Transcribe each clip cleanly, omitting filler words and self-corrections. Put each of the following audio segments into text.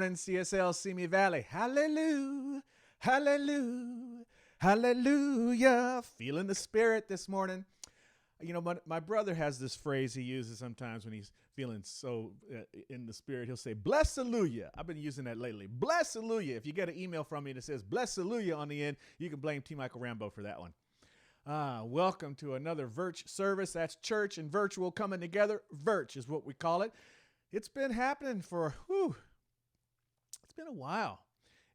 morning, CSL Simi Valley. Hallelujah, hallelujah, hallelujah. Feeling the spirit this morning. You know, my brother has this phrase he uses sometimes when he's feeling so in the spirit. He'll say, bless-alleluia. I've been using that lately. Bless-alleluia. If you get an email from me that says bless-alleluia on the end, you can blame T. Michael Rambo for that one. Welcome to another Virch service. That's church and virtual coming together. Virch is what we call it. It's been happening for, it's been a while.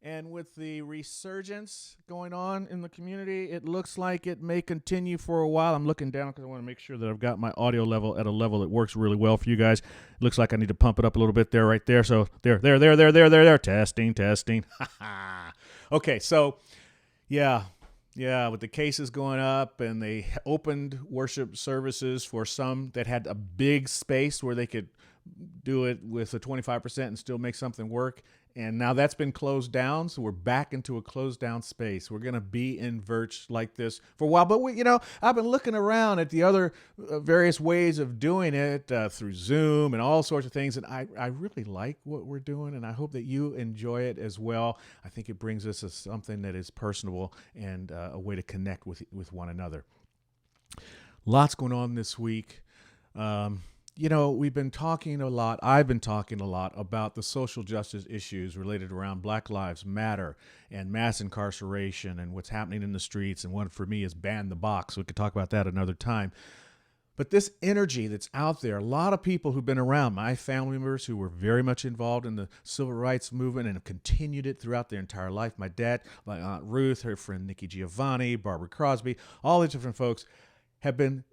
And with the resurgence going on in the community, it looks like it may continue for a while. I'm looking down because I want to make sure that I've got my audio level at a level that works really well for you guys. It looks like I need to pump it up a little bit there, right there. So there. Testing. Okay, so yeah, with the cases going up, and they opened worship services for some that had a big space where they could do it with a 25% and still make something work. And now that's been closed down, so we're back into a closed down space. We're going to be in Virch like this for a while. But, I've been looking around at the other various ways of doing it through Zoom and all sorts of things. And I really like what we're doing, and I hope that you enjoy it as well. I think it brings us something that is personable and a way to connect with one another. Lots going on this week. We've been talking a lot. I've been talking a lot about the social justice issues related around Black Lives Matter and mass incarceration and what's happening in the streets. And one for me is ban the box. We could talk about that another time. But this energy that's out there, a lot of people who've been around, my family members who were very much involved in the civil rights movement and have continued it throughout their entire life. My dad, my Aunt Ruth, her friend Nikki Giovanni, Barbara Crosby, all these different folks have been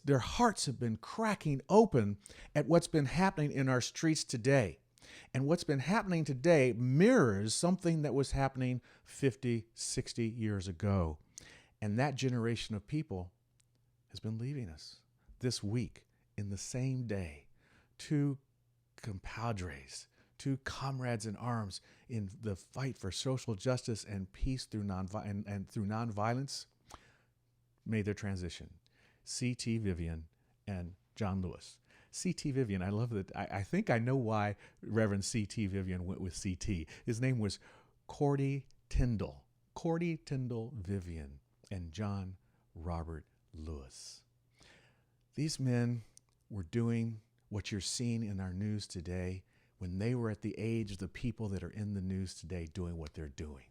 their hearts have been cracking open at what's been happening in our streets today. And what's been happening today mirrors something that was happening 50, 60 years ago. And that generation of people has been leaving us this week in the same day. Two compadres, two comrades in arms in the fight for social justice and peace through nonviolence made their transition. C.T. Vivian and John Lewis. C.T. Vivian, I love that. I think I know why Reverend C.T. Vivian went with C.T. His name was Cordy Tyndall. Cordy Tyndall Vivian and John Robert Lewis. These men were doing what you're seeing in our news today when they were at the age of the people that are in the news today doing what they're doing.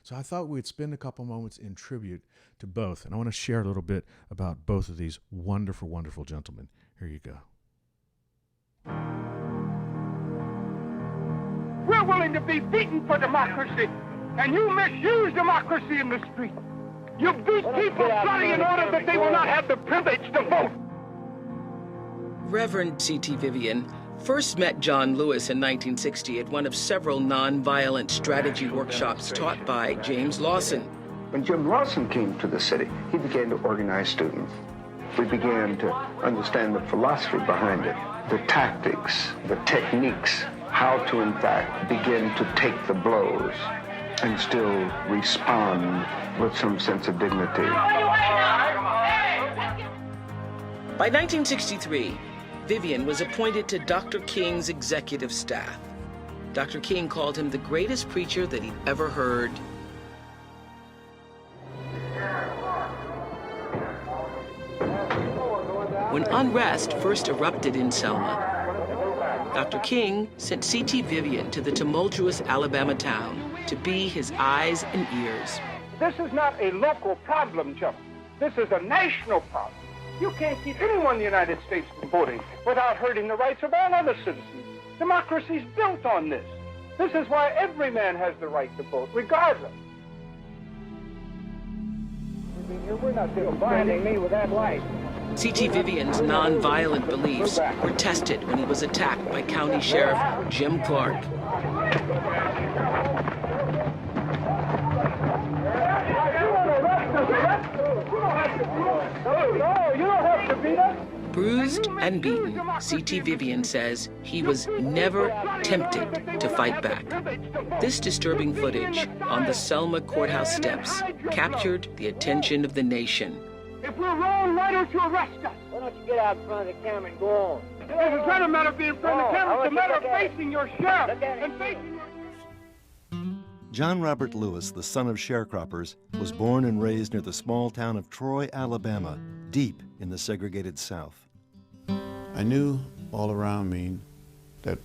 So I thought we'd spend a couple moments in tribute to both. And I want to share a little bit about both of these wonderful, wonderful gentlemen. Here you go. We're willing to be beaten for democracy, and you misuse democracy in the street. You beat people bloody in order that they will not have the privilege to vote. Reverend C.T. Vivian first met John Lewis in 1960 at one of several nonviolent strategy workshops taught by James Lawson. When Jim Lawson came to the city, he began to organize students. We began to understand the philosophy behind it, the tactics, the techniques, how to, in fact, begin to take the blows and still respond with some sense of dignity. By 1963, Vivian was appointed to Dr. King's executive staff. Dr. King called him the greatest preacher that he'd ever heard. When unrest first erupted in Selma, Dr. King sent C.T. Vivian to the tumultuous Alabama town to be his eyes and ears. This is not a local problem, Chuck. This is a national problem. You can't keep anyone in the United States from voting without hurting the rights of all other citizens. Democracy's built on this. This is why every man has the right to vote, regardless. We're not blinding me with that light. C.T. Vivian's nonviolent beliefs were tested when he was attacked by County Sheriff Jim Clark. Bruised and beaten, C.T. Vivian says he was never tempted to fight back. This disturbing footage on the Selma courthouse steps captured the attention of the nation. If we're wrong, why don't you arrest us? Why don't you get out in front of the camera and go on? It's not a matter of being in front of the camera, it's a matter of facing your sheriff and facing your... John Robert Lewis, the son of sharecroppers, was born and raised near the small town of Troy, Alabama, deep in the segregated South. I knew all around me that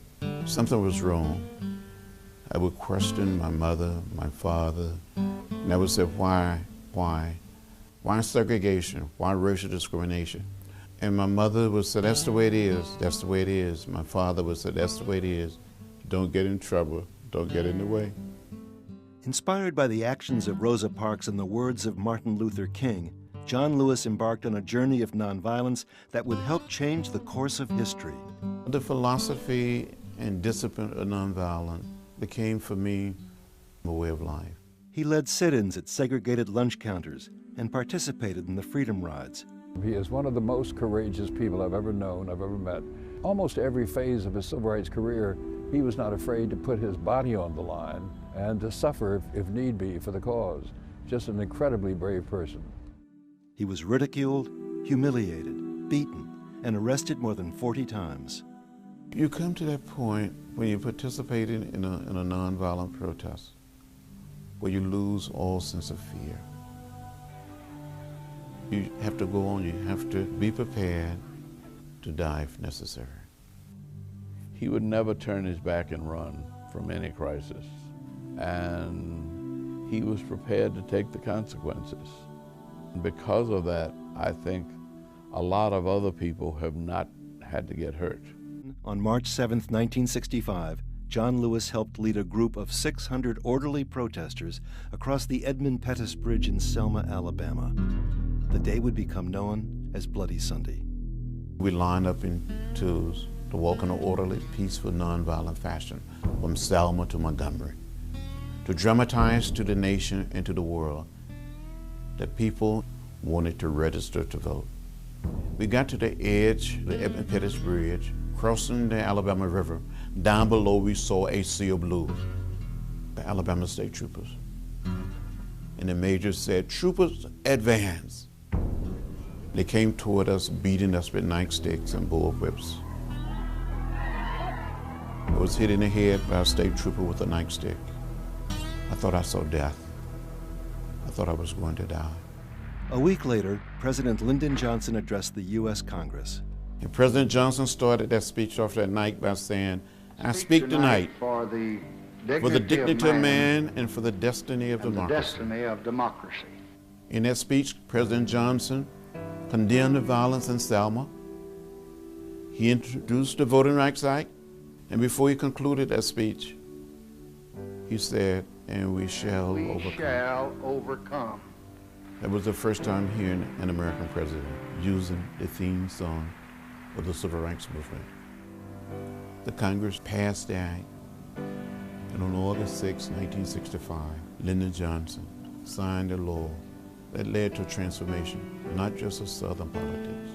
something was wrong. I would question my mother, my father, and I would say, why segregation? Why racial discrimination? And my mother would say, that's the way it is, that's the way it is. My father would say, that's the way it is. Don't get in trouble, don't get in the way. Inspired by the actions of Rosa Parks and the words of Martin Luther King, John Lewis embarked on a journey of nonviolence that would help change the course of history. The philosophy and discipline of nonviolence became for me a way of life. He led sit-ins at segregated lunch counters and participated in the Freedom Rides. He is one of the most courageous people I've ever known, I've ever met. Almost every phase of his civil rights career, he was not afraid to put his body on the line and to suffer, if need be, for the cause. Just an incredibly brave person. He was ridiculed, humiliated, beaten, and arrested more than 40 times. You come to that point when you're participating in a nonviolent protest where you lose all sense of fear. You have to go on, you have to be prepared to die if necessary. He would never turn his back and run from any crisis. And he was prepared to take the consequences. Because of that, I think a lot of other people have not had to get hurt. On March 7, 1965, John Lewis helped lead a group of 600 orderly protesters across the Edmund Pettus Bridge in Selma, Alabama. The day would become known as Bloody Sunday. We lined up in twos to walk in an orderly, peaceful, nonviolent fashion from Selma to Montgomery, to dramatize to the nation and to the world that people wanted to register to vote. We got to the edge of the Edmund Pettus Bridge, crossing the Alabama River. Down below we saw a sea of blue, the Alabama State Troopers. And the major said, "Troopers, advance." They came toward us, beating us with nightsticks and bullwhips. I was hit in the head by a state trooper with a nightstick. I thought I saw death. I thought I was going to die. A week later, President Lyndon Johnson addressed the U.S. Congress. And President Johnson started that speech off that night by saying, I speak tonight for the dignity of man and for the destiny of and democracy. the destiny of democracy. In that speech, President Johnson condemned the violence in Selma. He introduced the Voting Rights Act, and before he concluded that speech, he said, and we shall overcome. That was the first time hearing an American president using the theme song of the Civil Rights Movement. The Congress passed the act, and on August 6, 1965, Lyndon Johnson signed a law that led to a transformation, not just of Southern politics,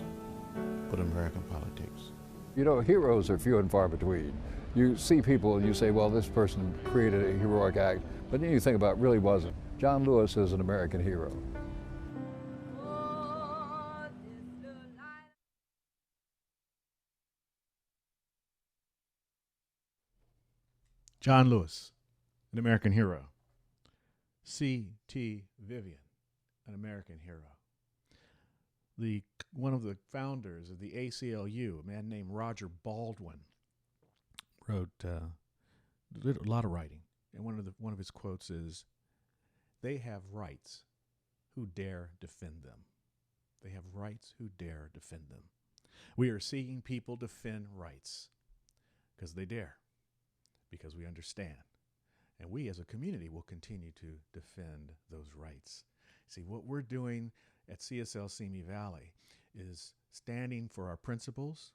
but American politics. You know, heroes are few and far between. You see people and you say, well, this person created a heroic act, but then you think about it really wasn't. John Lewis is an American hero. John Lewis, an American hero. C.T. Vivian, an American hero. One of the founders of the ACLU, a man named Roger Baldwin, wrote did a lot of writing, and one of his quotes is, "They have rights who dare defend them. They have rights who dare defend them." We are seeing people defend rights because they dare, because we understand. And we as a community will continue to defend those rights. See, what we're doing at CSL Simi Valley is standing for our principles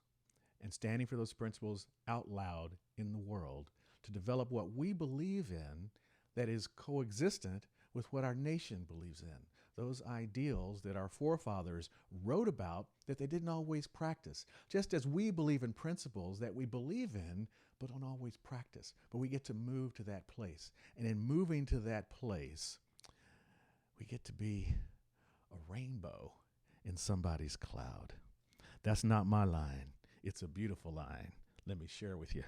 and standing for those principles out loud in the world to develop what we believe in that is coexistent with what our nation believes in. Those ideals that our forefathers wrote about that they didn't always practice. Just as we believe in principles that we believe in but don't always practice. But we get to move to that place. And in moving to that place, we get to be a rainbow in somebody's cloud. That's not my line. It's a beautiful line. Let me share with you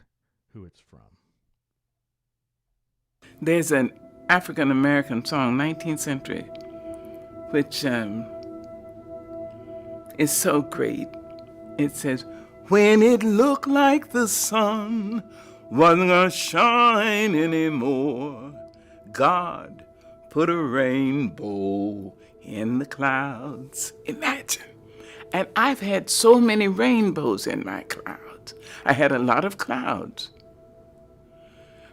who it's from. There's an African-American song, 19th century, which is so great. It says, when it looked like the sun wasn't gonna shine anymore, God put a rainbow in the clouds. Imagine. And I've had so many rainbows in my clouds. I had a lot of clouds,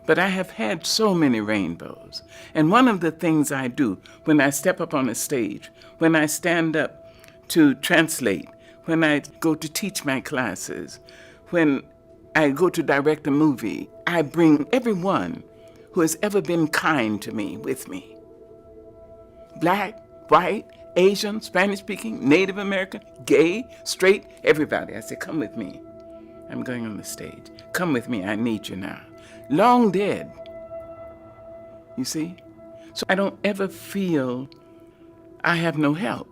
but I have had so many rainbows. And one of the things I do when I step up on a stage, when I stand up to translate, when I go to teach my classes, when I go to direct a movie, I bring everyone who has ever been kind to me with me. Black, white, Asian, Spanish-speaking, Native American, gay, straight, everybody. I say, come with me. I'm going on the stage. Come with me, I need you now. Long dead, you see? So I don't ever feel I have no help.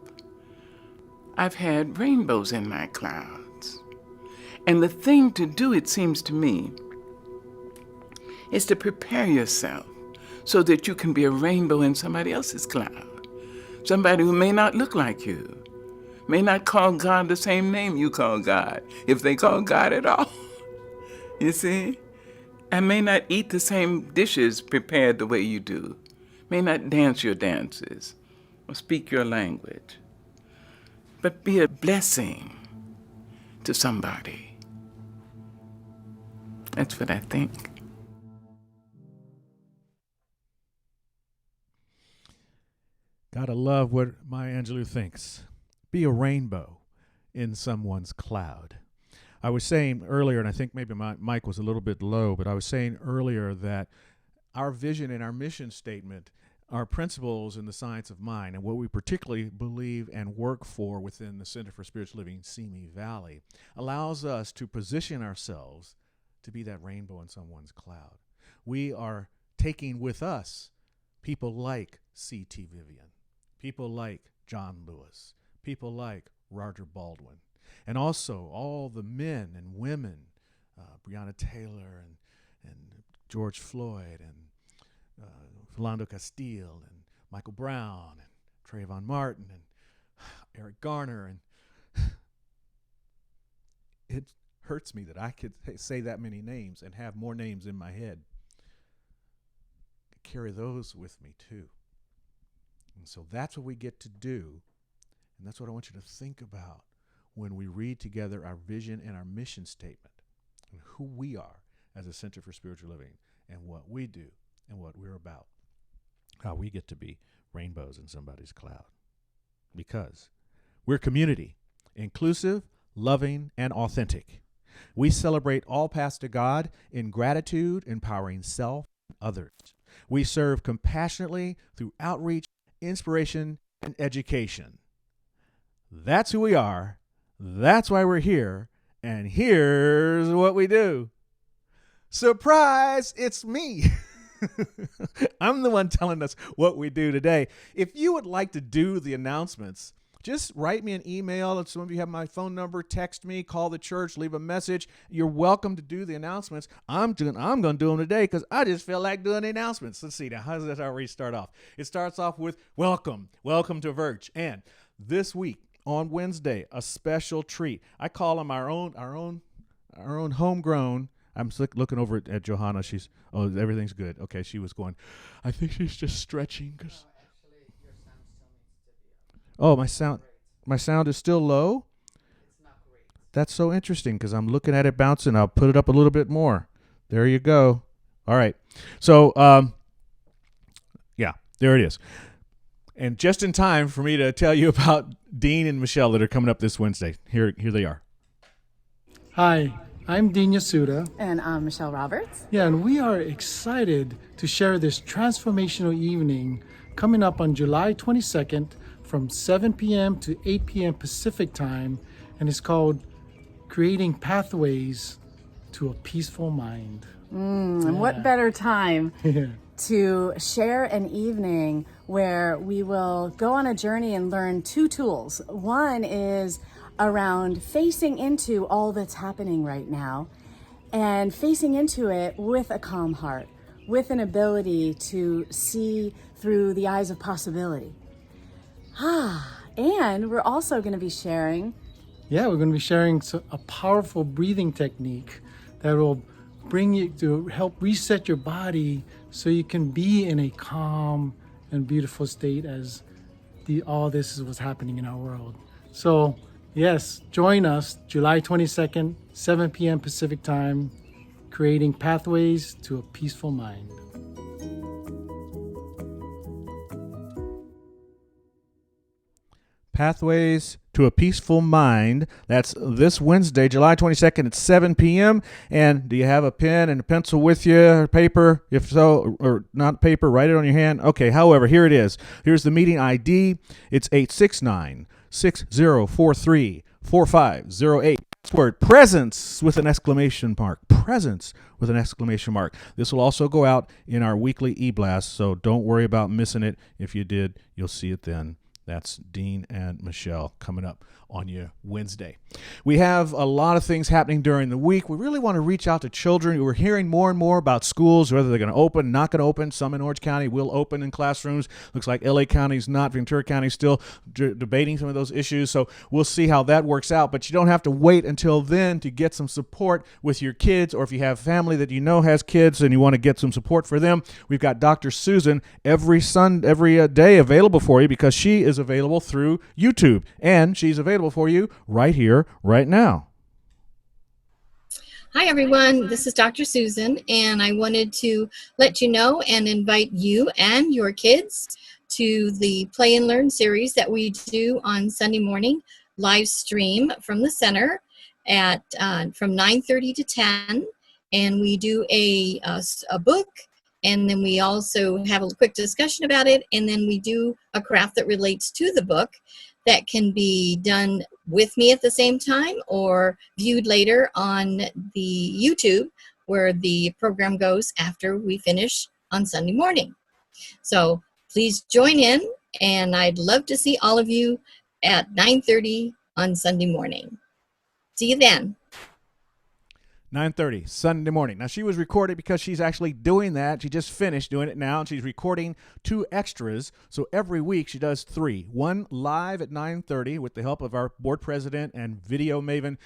I've had rainbows in my clouds. And the thing to do, it seems to me, is to prepare yourself so that you can be a rainbow in somebody else's cloud. Somebody who may not look like you, may not call God the same name you call God, if they call God at all. You see? And may not eat the same dishes prepared the way you do, may not dance your dances or speak your language, but be a blessing to somebody. That's what I think. Gotta love what Maya Angelou thinks. Be a rainbow in someone's cloud. I was saying earlier, and I think maybe my mic was a little bit low, but I was saying earlier that our vision and our mission statement are principles in the science of mind, and what we particularly believe and work for within the Center for Spiritual Living, Simi Valley, allows us to position ourselves to be that rainbow in someone's cloud. We are taking with us people like C.T. Vivian, people like John Lewis, people like Roger Baldwin, and also all the men and women, Breonna Taylor and George Floyd and Philando Castile and Michael Brown and Trayvon Martin and Eric Garner. And it hurts me that I could say that many names and have more names in my head. I carry those with me too. And so that's what we get to do. And that's what I want you to think about when we read together our vision and our mission statement and who we are as a Center for Spiritual Living and what we do and what we're about. How we get to be rainbows in somebody's cloud. Because we're community, inclusive, loving, and authentic. We celebrate all paths to God in gratitude, empowering self and others. We serve compassionately through outreach, inspiration, and education. That's who we are. That's why we're here. And here's what we do. Surprise, it's me. I'm the one telling us what we do today. If you would like to do the announcements, just write me an email. If some of you have my phone number, text me, call the church, leave a message. You're welcome to do the announcements. I'm going to do them today because I just feel like doing the announcements. Let's see now. How does that already start off? It starts off with welcome to Verge. And this week on Wednesday, a special treat. I call them our own homegrown. I'm looking over at Johanna. Everything's good. Okay, she was going, I think she's just stretching. No, actually, your sound still needs to be up. Oh, my sound is still low? It's not great. That's so interesting because I'm looking at it bouncing. I'll put it up a little bit more. There you go. All right. So, yeah, there it is. And just in time for me to tell you about Dean and Michelle that are coming up this Wednesday. Here they are. Hi. I'm Dean Yasuda. And I'm Michelle Roberts. Yeah, and we are excited to share this transformational evening coming up on July 22nd from 7 p.m. to 8 p.m. Pacific time, and it's called Creating Pathways to a Peaceful Mind. And what better time to share an evening where we will go on a journey and learn two tools. One is around facing into all that's happening right now and facing into it with a calm heart, with an ability to see through the eyes of possibility. And we're also going to be sharing. Yeah, we're going to be sharing a powerful breathing technique that will bring you to help reset your body so you can be in a calm and beautiful state as all this is what's happening in our world. So, yes, join us July 22nd, 7 p.m. Pacific time, creating pathways to a peaceful mind. Pathways to a Peaceful Mind. That's this Wednesday, July 22nd at 7 p.m. And do you have a pen and a pencil with you, or paper? If so, or not paper, write it on your hand. Okay, however, here it is. Here's the meeting ID. It's 869-6043-4508. Word presence with an exclamation mark. Presence with an exclamation mark. This will also go out in our weekly e-blast, so don't worry about missing it. If you did, you'll see it then. That's Dean and Michelle coming up on you Wednesday. We have a lot of things happening during the week. We really want to reach out to children. We're hearing more and more about schools, whether they're going to open, not going to open. Some in Orange County will open in classrooms. Looks like LA County's not. Ventura County's still debating some of those issues. So we'll see how that works out. But you don't have to wait until then to get some support with your kids, or if you have family that you know has kids and you want to get some support for them. We've got Dr. Susan every day available for you, because she is available through YouTube, and she's available for you right here, right now. Hi, everyone. This is Dr. Susan, and I wanted to let you know and invite you and your kids to the Play and Learn series that we do on Sunday morning, live stream from the center at from 9:30 to 10, and we do a book, and then we also have a quick discussion about it, and then we do a craft that relates to the book that can be done with me at the same time or viewed later on the YouTube, where the program goes after we finish on Sunday morning. So please join in, and I'd love to see all of you at 9:30 on Sunday morning. See you then. 9:30 Sunday morning. Now, she was recorded because she's actually doing that. She just finished doing it now, and she's recording 2 extras. So every week she does 3. One live at 9:30 with the help of our board president and video maven,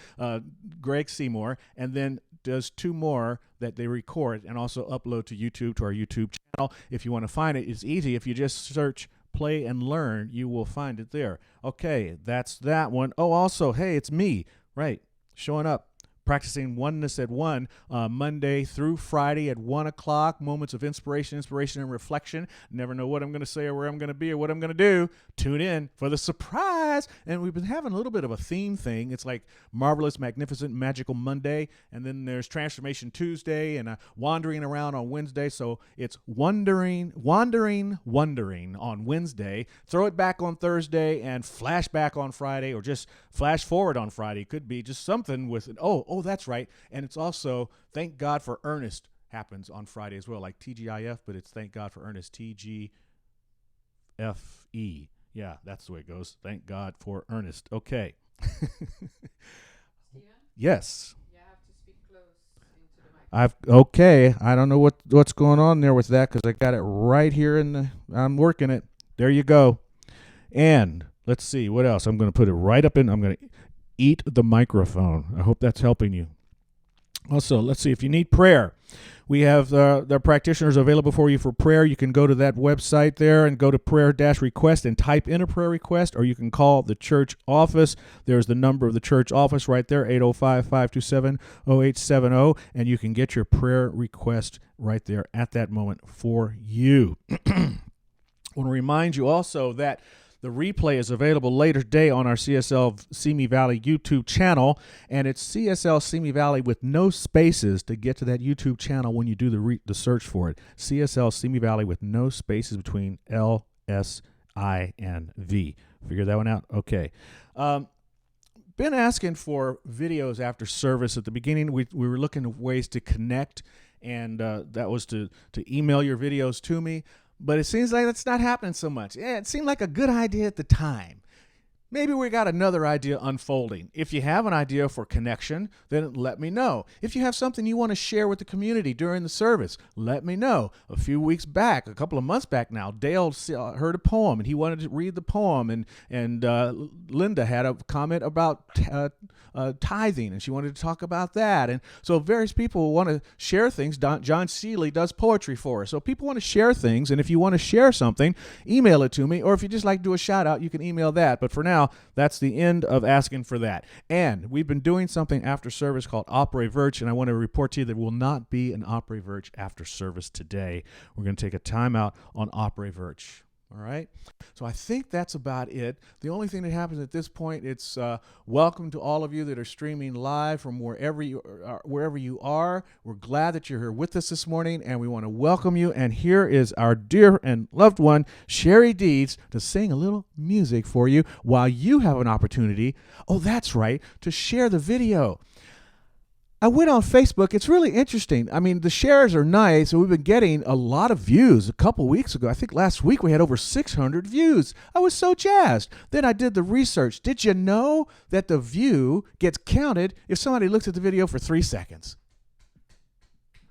Greg Seymour, and then does 2 more that they record and also upload to YouTube, to our YouTube channel. If you want to find it, it's easy. If you just search Play and Learn, you will find it there. Okay, that's that one. Oh, also, hey, it's me, right, showing up. Practicing Oneness at 1, Monday through Friday at 1 o'clock. Moments of inspiration, and reflection. Never know what I'm going to say or where I'm going to be or what I'm going to do. Tune in for the surprise. And we've been having a little bit of a theme thing. It's like Marvelous, Magnificent, Magical Monday. And then there's Transformation Tuesday and Wandering Around on Wednesday. So it's Wandering on Wednesday. Throw it back on Thursday and flash back on Friday, or just flash forward on Friday. Could be just something with it. Oh, that's right. And it's also Thank God for Ernest happens on Friday as well, like TGIF, but it's Thank God for Ernest, TGFE. Yeah, that's the way it goes. Thank God for Ernest. Okay. Yes. You have to speak close into the microphone. Okay. I don't know what's going on there with that, because I got it right here I'm working it. There you go. And let's see what else. I'm going to put it right up in. I'm going to eat the microphone. I hope that's helping you. Also, let's see, if you need prayer, we have the practitioners available for you for prayer. You can go to that website there and go to prayer-request and type in a prayer request, or you can call the church office. There's the number of the church office right there, 805-527-0870, and you can get your prayer request right there at that moment for you. I want to remind you also that the replay is available later today on our CSL Simi Valley YouTube channel, and it's CSL Simi Valley with no spaces to get to that YouTube channel when you do the search for it. CSL Simi Valley with no spaces between L, S, I, and V. Figure that one out? Okay. Been asking for videos after service. At the beginning, we were looking at ways to connect, and that was to email your videos to me. But it seems like that's not happening so much. Yeah, it seemed like a good idea at the time. Maybe we got another idea unfolding. If you have an idea for connection, then let me know. If you have something you want to share with the community during the service, let me know. A few weeks back, a couple of months back now, Dale heard a poem and he wanted to read the poem, and Linda had a comment about tithing, and she wanted to talk about that. And so various people want to share things. John Seeley does poetry for us. So people want to share things, and if you want to share something, email it to me, or if you just like to do a shout out, you can email that. But for now, that's the end of asking for that. And we've been doing something after service called Opere Virch, and I want to report to you there will not be an Opere Virch after service today. We're going to take a time out on Opere Virch. All right. So I think that's about it. The only thing that happens at this point, it's welcome to all of you that are streaming live from wherever you are. We're glad that you're here with us this morning, and we want to welcome you. And here is our dear and loved one, Sherry Deeds, to sing a little music for you while you have an opportunity, oh, that's right, to share the video. I went on Facebook. It's really interesting. I mean, the shares are nice, and we've been getting a lot of views. A couple weeks ago, I think last week, we had over 600 views. I was so jazzed. Then I did the research. Did you know that the view gets counted if somebody looks at the video for 3 seconds?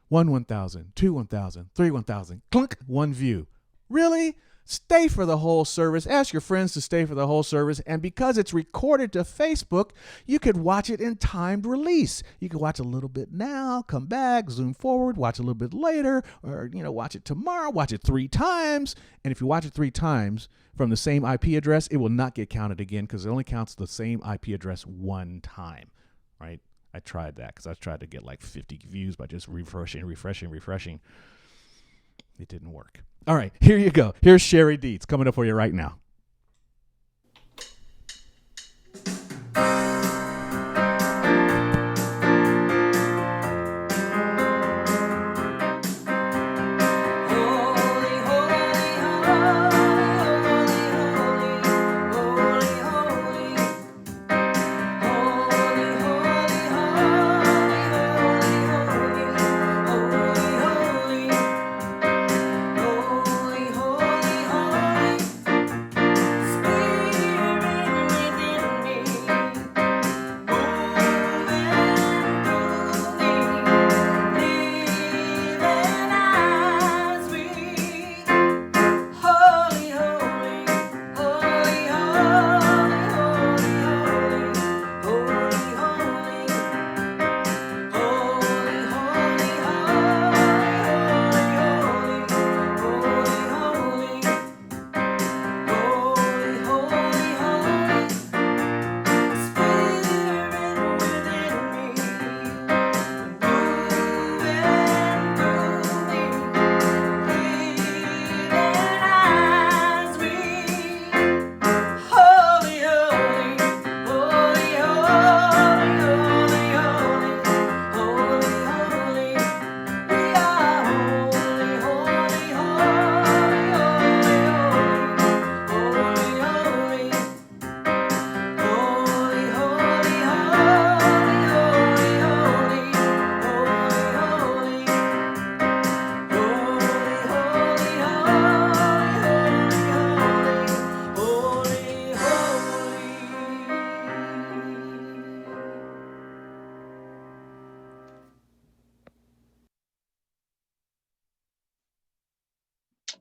1,000, 2, 1,000, 3, 1,000, clunk, 1 view. Really? Stay for the whole service. Ask your friends to stay for the whole service. And because it's recorded to Facebook, you could watch it in timed release. You could watch a little bit now, come back, zoom forward, watch a little bit later, or, watch it tomorrow, watch it 3 times. And if you watch it 3 times from the same IP address, it will not get counted again because it only counts the same IP address 1 time, right? I tried that because I tried to get like 50 views by just refreshing. It didn't work. All right, here you go. Here's Sherry Deeds coming up for you right now.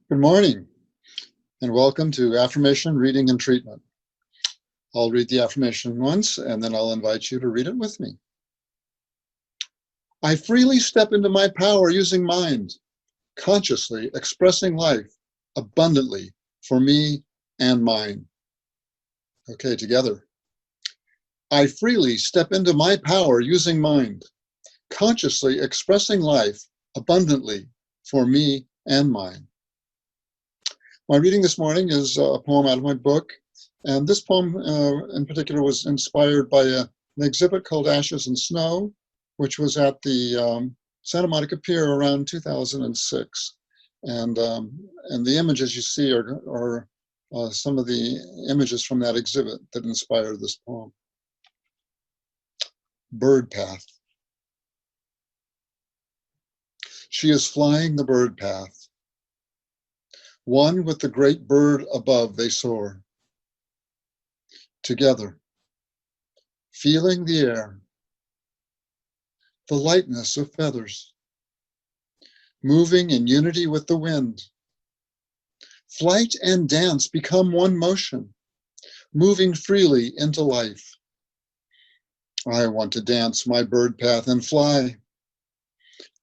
Good morning, and welcome to Affirmation Reading and Treatment. I'll read the affirmation once, and then I'll invite you to read it with me. I freely step into my power using mind, consciously expressing life abundantly for me and mine. Okay, together. I freely step into my power using mind, consciously expressing life abundantly for me and mine. My reading this morning is a poem out of my book, and this poem in particular was inspired by an exhibit called Ashes and Snow, which was at the Santa Monica Pier around 2006. And the images you see are some of the images from that exhibit that inspired this poem. Bird Path. She is flying the bird path. One with the great bird above they soar. together, feeling the air, the lightness of feathers, moving in unity with the wind. Flight and dance become one motion, moving freely into life. I want to dance my bird path and fly.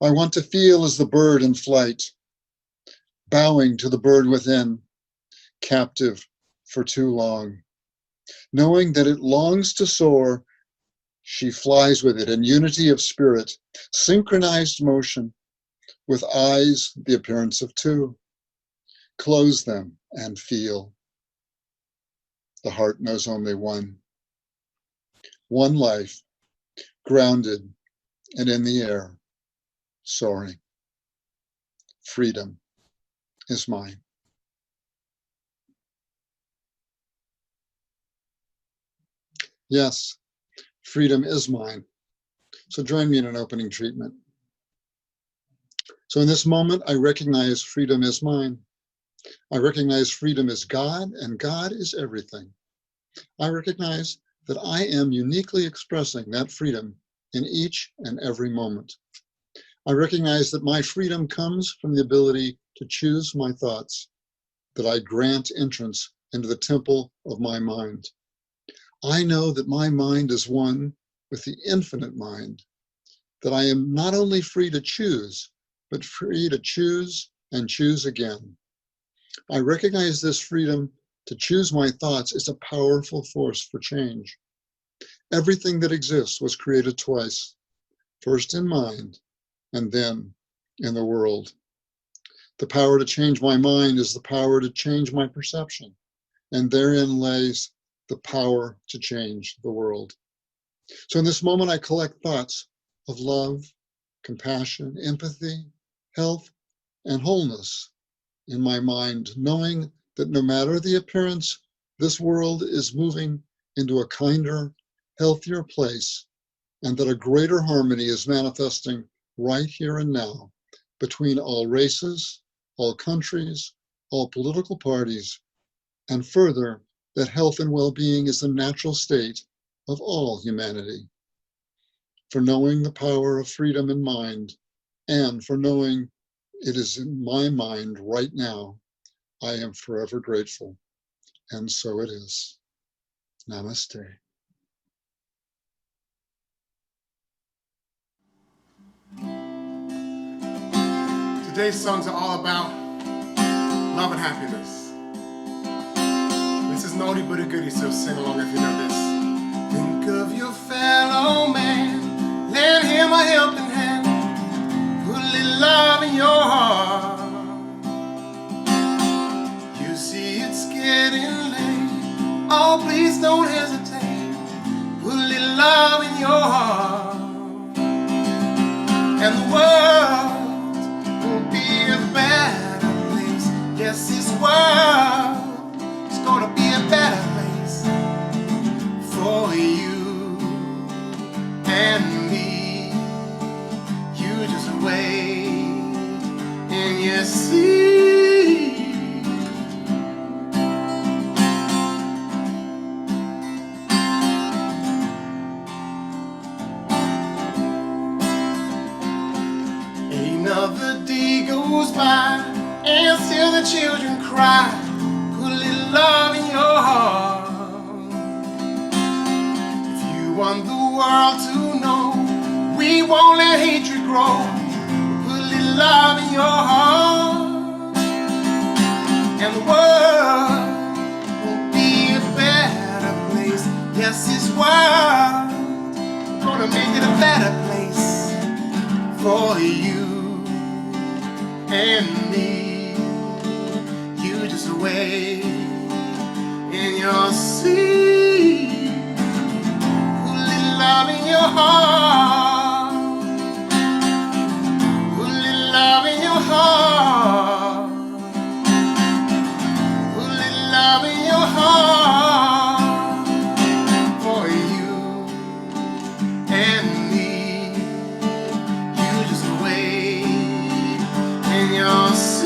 I want to feel as the bird in flight, bowing to the bird within, captive for too long. Knowing that it longs to soar, she flies with it in unity of spirit, synchronized motion, with eyes the appearance of two. Close them and feel. The heart knows only one. One life, grounded and in the air, soaring. Freedom is mine. Yes, freedom is mine. So join me in an opening treatment. So in this moment, I recognize freedom is mine. I recognize freedom is God, and God is everything. I recognize that I am uniquely expressing that freedom in each and every moment. I recognize that my freedom comes from the ability to choose my thoughts, that I grant entrance into the temple of my mind. I know that my mind is one with the infinite mind, that I am not only free to choose, but free to choose and choose again. I recognize this freedom to choose my thoughts is a powerful force for change. Everything that exists was created twice, first in mind and then in the world. The power to change my mind is the power to change my perception, and therein lays the power to change the world. So in this moment, I collect thoughts of love, compassion, empathy, health, and wholeness in my mind, knowing that no matter the appearance, this world is moving into a kinder, healthier place, and that a greater harmony is manifesting right here and now between all races, all countries, all political parties, and further, that health and well-being is the natural state of all humanity. For knowing the power of freedom in mind, and for knowing it is in my mind right now, I am forever grateful. And so it is. Namaste. Today's songs are all about love and happiness. This is an oldie but a goodie, so sing along if you know this. Think of your fellow man, lend him a helping hand, put a little love in your heart. You see it's getting late, oh please don't hesitate, put a little love in your heart. And the world will be a better place. Yes, this world is gonna be a better place for you and me. You just wait and you see. Another day goes by and still the children cry. Put a little love in your heart. If you want the world to know we won't let hatred grow, put a little love in your heart. And the world will be a better place. Yes, this world gonna make it a better place for you and me. You just wait and you'll see. Put a little love in your heart. Put a little love in your heart. Put a little love in your heart for you and me. You just wait and you'll see.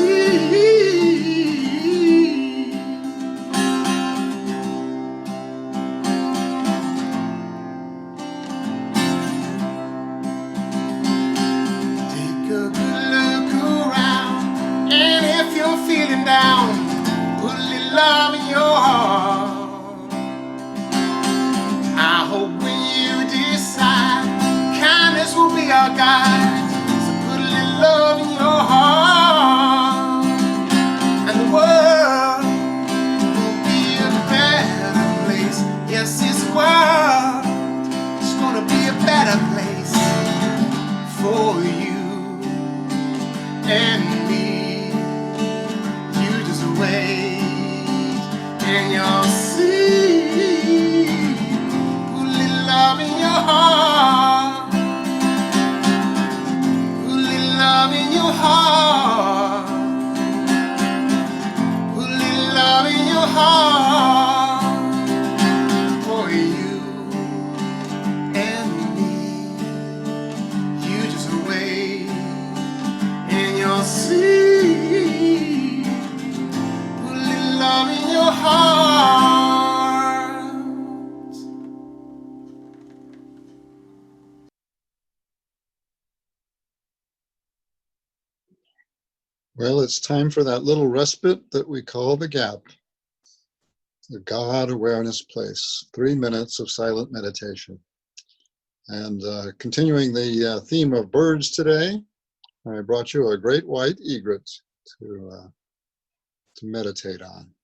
love in your heart. I hope when you decide kindness will be our guide. So put a little love in your heart, and the world will be a better place. Yes, this world is gonna be a better place for you and me. You just wait and you'll see. Put a little love in your heart. Put a little love in your heart. Put a little love in your heart for you and me. You just wait and you'll see. Put a little love in your heart. Well, it's time for that little respite that we call the gap, the God awareness place, 3 minutes of silent meditation. And continuing the theme of birds today, I brought you a great white egret to meditate on.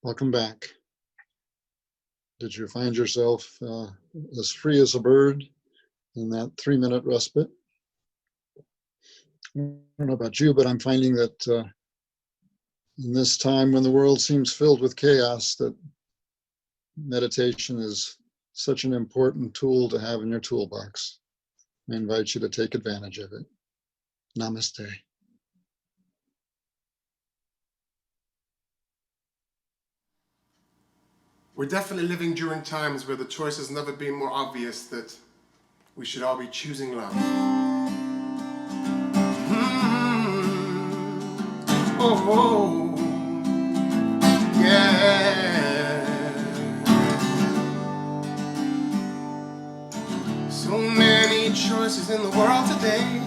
Welcome back. Did you find yourself as free as a bird in that 3 minute respite? I don't know about you, but I'm finding that in this time when the world seems filled with chaos, that meditation is such an important tool to have in your toolbox. I invite you to take advantage of it. Namaste. We're definitely living during times where the choice has never been more obvious that we should all be choosing love. Oh, yeah. So many choices in the world today.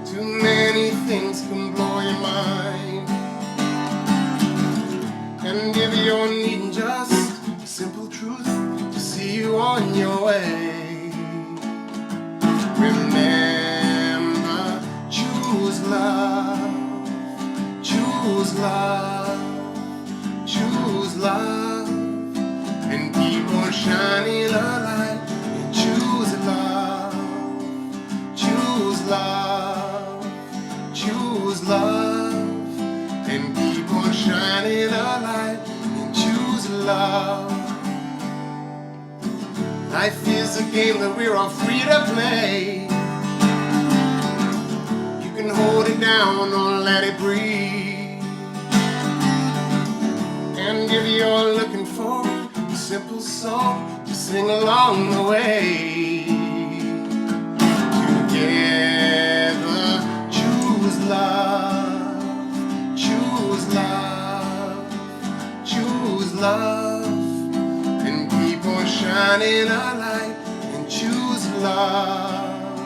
Too many things can blow your mind. And if you're needing just a simple truth to see you on your way, remember, choose love, choose love, choose love, and keep on shining a light and choose love, choose love, choose love, and keep on shining a light and choose love. Life is a game that we're all free to play. You can hold it down or let it breathe. And if you're looking for a simple song to sing along the way, together choose love, choose love, choose love, and keep on shining a light and choose love,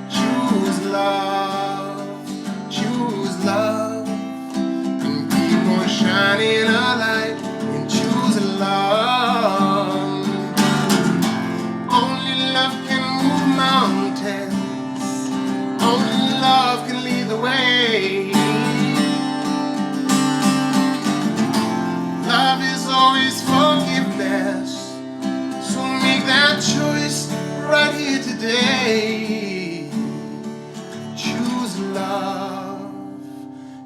choose love, choose love, and keep on shining a light and choose love. Only love can move mountains, only love can lead the way. Love is always forgiveness, so make that choice right here today. Choose love,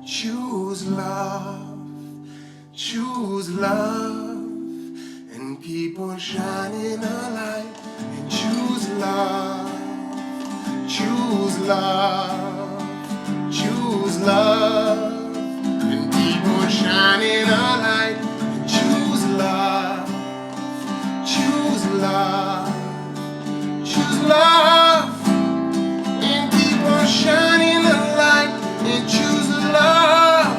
choose love, choose love, and keep on shining a light and choose love, choose love, choose love, and keep on shining a light and choose love, choose love, choose love, and keep on shining a light and choose love,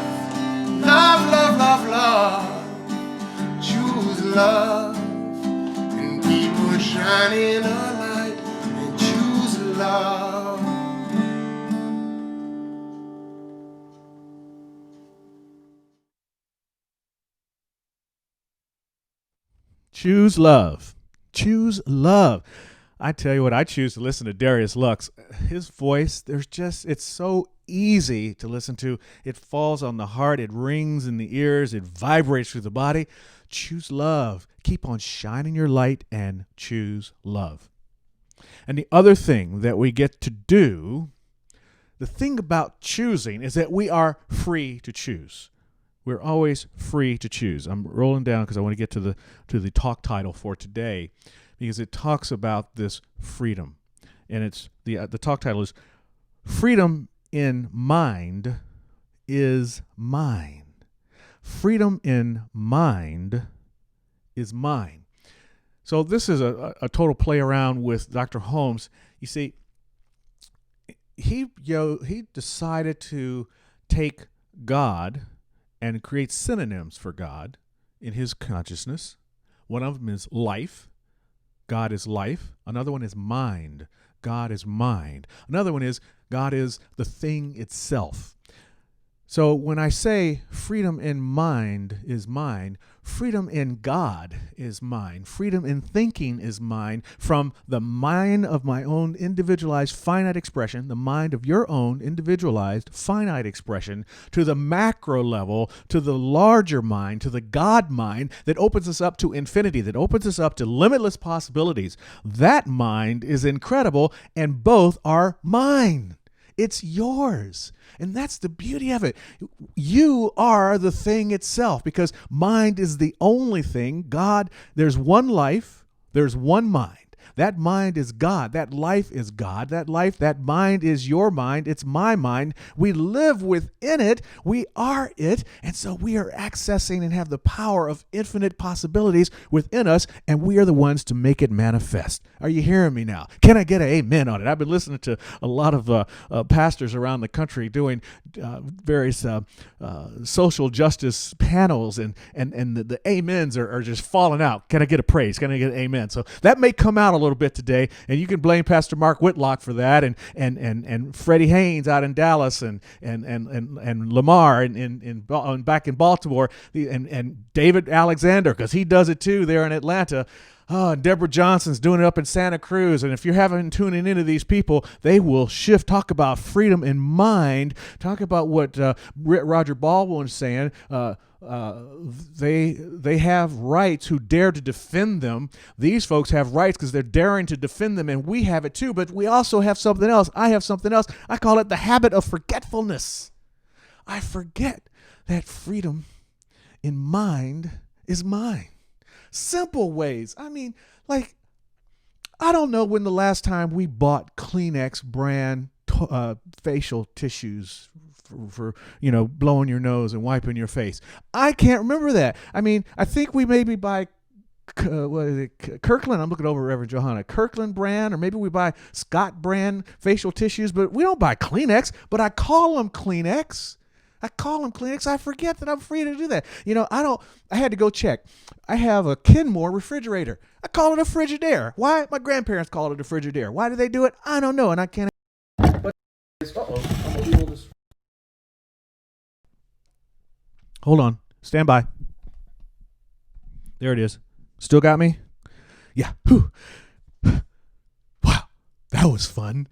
love, love, love, love, choose love, and keep on shining a light and choose love. Choose love. Choose love. I tell you what, I choose to listen to Darius Lux. His voice, it's so easy to listen to. It falls on the heart, it rings in the ears, it vibrates through the body. Choose love. Keep on shining your light and choose love. And the other thing that we get to do, the thing about choosing is that we are free to choose. We're always free to choose. I'm rolling down because I want to get to the talk title for today, because it talks about this freedom. And it's the talk title is Freedom in Mind is Mine. Freedom in mind is mine. So this is a total play around with Dr. Holmes. You see, he decided to take God and create synonyms for God in his consciousness. One of them is life. God is life. Another one is mind. God is mind. Another one is God is the thing itself. So when I say freedom in mind is mine, freedom in God is mine. Freedom in thinking is mine, from the mind of my own individualized finite expression, the mind of your own individualized finite expression, to the macro level, to the larger mind, to the God mind that opens us up to infinity, that opens us up to limitless possibilities. That mind is incredible, and both are mine. It's yours. And that's the beauty of it. You are the thing itself, because mind is the only thing. God, there's one life, there's one mind. That mind is God. That life is God. That mind is your mind. It's my mind. We live within it. We are it. And so we are accessing and have the power of infinite possibilities within us, and we are the ones to make it manifest. Are you hearing me now? Can I get an amen on it? I've been listening to a lot of pastors around the country doing various social justice panels, and the amens are just falling out. Can I get a praise? Can I get an amen? So that may come out a little bit today, and you can blame Pastor Mark Whitlock for that, and Freddie Haynes out in Dallas, and Lamar in back in Baltimore, and David Alexander, because he does it too there in Atlanta. Oh, and Deborah Johnson's doing it up in Santa Cruz. And if you haven't tuning into these people, they will shift. Talk about freedom in mind. Talk about what Roger Baldwin is saying. They have rights who dare to defend them. These folks have rights because they're daring to defend them, and we have it too. But we also have something else. I have something else. I call it the habit of forgetfulness. I forget that freedom in mind is mine. Simple ways. I mean, like, I don't know when the last time we bought Kleenex brand facial tissues for blowing your nose and wiping your face. I can't remember that. I mean, I think we maybe buy what is it, Kirkland? I'm looking over Reverend Johanna. Kirkland brand, or maybe we buy Scott brand facial tissues, but we don't buy Kleenex. But I call them Kleenex. I forget that I'm free to do that. I had to go check. I have a Kenmore refrigerator. I call it a Frigidaire. Why? My grandparents called it a Frigidaire. Why do they do it? I don't know, and I can't. Hold on. Stand by. There it is. Still got me? Yeah. Whew. Wow. That was fun.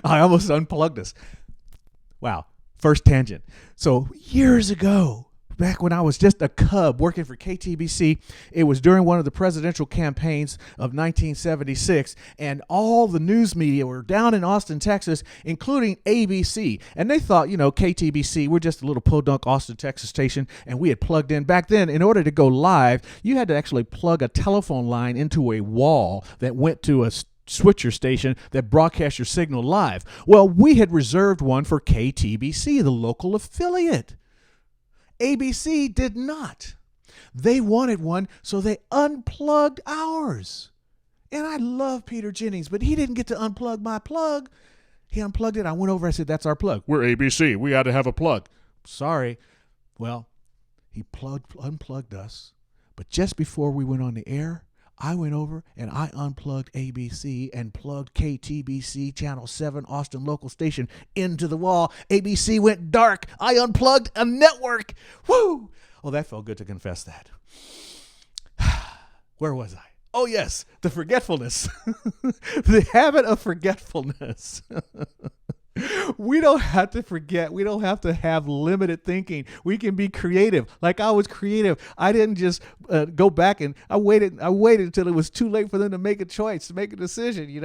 I almost unplugged us. Wow. First tangent. So years ago, back when I was just a cub working for KTBC, it was during one of the presidential campaigns of 1976, and all the news media were down in Austin, Texas, including ABC. And they thought, KTBC, we're just a little podunk Austin, Texas station, and we had plugged in. Back then, in order to go live, you had to actually plug a telephone line into a wall that went to a switcher station that broadcast your signal live. Well, we had reserved one for KTBC, the local affiliate. ABC did not. They wanted one, so they unplugged ours. And I love Peter Jennings, but he didn't get to unplug my plug. He unplugged it. I went over, I said, that's our plug. We're ABC. We got to have a plug. Sorry. Well, he unplugged us. But just before we went on the air, I went over and I unplugged ABC and plugged KTBC Channel 7 Austin local station into the wall. ABC went dark. I unplugged a network. Woo! Oh, that felt good to confess that. Where was I? Oh, yes, the forgetfulness. The habit of forgetfulness. We don't have to forget. We don't have to have limited thinking. We can be creative. Like I was creative. I didn't just go back and I waited until it was too late for them to make a choice, to make a decision. You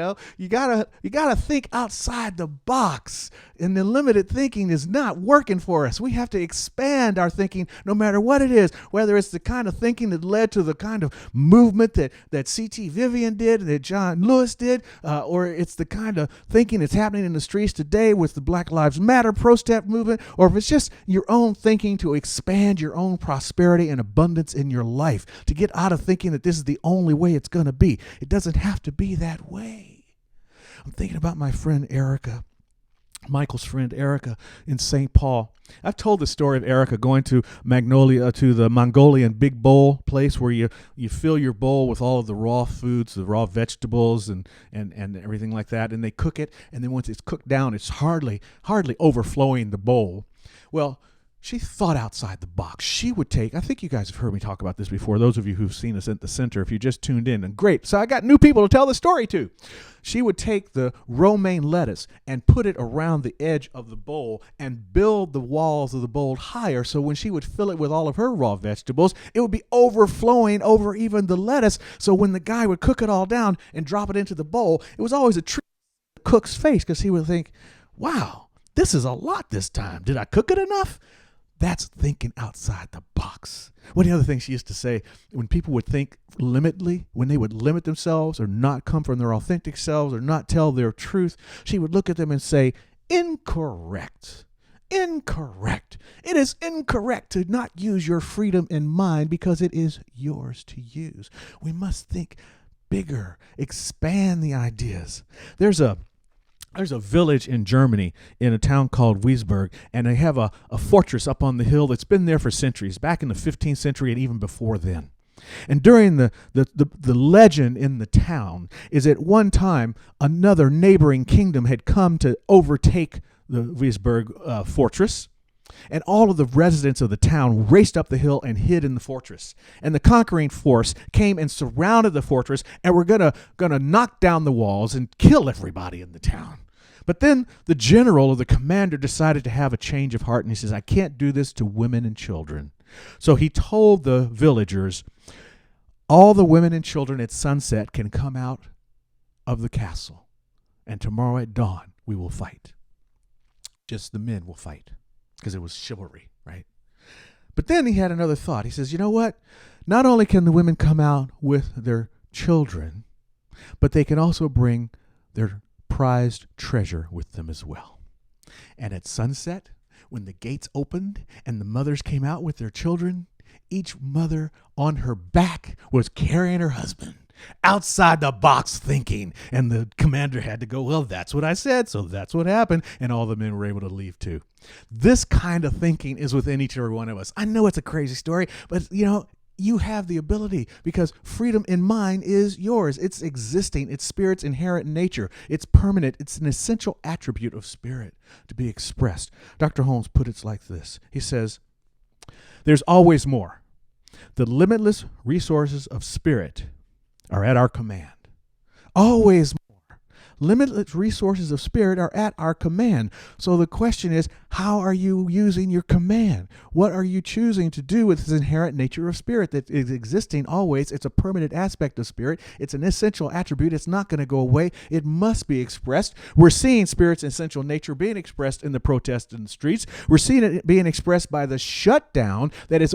gotta think outside the box. And the limited thinking is not working for us. We have to expand our thinking no matter what it is, whether it's the kind of thinking that led to the kind of movement that C.T. Vivian did, that John Lewis did, or it's the kind of thinking that's happening in the streets today with the Black Lives Matter pro-step movement, or if it's just your own thinking to expand your own prosperity and abundance in your life, to get out of thinking that this is the only way it's going to be. It doesn't have to be that way. I'm thinking about my friend Erica, Michael's friend Erica in St. Paul. I've told the story of Erica going to the Mongolian big bowl place where you fill your bowl with all of the raw foods, the raw vegetables and everything like that, and they cook it, and then once it's cooked down, it's hardly overflowing the bowl. Well, she thought outside the box. She would take, I think you guys have heard me talk about this before, those of you who've seen us at the center, if you just tuned in, and great. So I got new people to tell the story to. She would take the romaine lettuce and put it around the edge of the bowl and build the walls of the bowl higher, so when she would fill it with all of her raw vegetables, it would be overflowing over even the lettuce. So when the guy would cook it all down and drop it into the bowl, it was always a treat to the cook's face, because he would think, wow, this is a lot this time. Did I cook it enough? That's thinking outside the box. One of the other things she used to say, when people would think limitedly, when they would limit themselves or not come from their authentic selves or not tell their truth, she would look at them and say, incorrect. Incorrect. It is incorrect to not use your freedom in mind because it is yours to use. We must think bigger, expand the ideas. There's a village in Germany in a town called Wiesberg, and they have a fortress up on the hill that's been there for centuries, back in the 15th century and even before then. And during the legend in the town is at one time another neighboring kingdom had come to overtake the Wiesberg fortress, and all of the residents of the town raced up the hill and hid in the fortress. And the conquering force came and surrounded the fortress and were gonna knock down the walls and kill everybody in the town. But then the general or the commander decided to have a change of heart, and he says, I can't do this to women and children. So he told the villagers, all the women and children at sunset can come out of the castle, and tomorrow at dawn we will fight. Just the men will fight, because it was chivalry, right? But then he had another thought. He says, you know what? Not only can the women come out with their children, but they can also bring their prized treasure with them as well. And at sunset, when the gates opened and the mothers came out with their children, each mother on her back was carrying her husband. Outside the box thinking. And the commander had to go, well, that's what I said, so that's what happened. And all the men were able to leave too. This kind of thinking is within each and every one of us. I know it's a crazy story, but you have the ability, because freedom in mind is yours. It's existing. It's Spirit's inherent nature. It's permanent. It's an essential attribute of Spirit to be expressed. Dr. Holmes put it like this. He says, there's always more. The limitless resources of Spirit are at our command. Always more. Limitless resources of Spirit are at our command. So the question is, how are you using your command? What are you choosing to do with this inherent nature of Spirit that is existing always? It's a permanent aspect of Spirit. It's an essential attribute. It's not going to go away. It must be expressed. We're seeing Spirit's essential nature being expressed in the protests in the streets. We're seeing it being expressed by the shutdown that is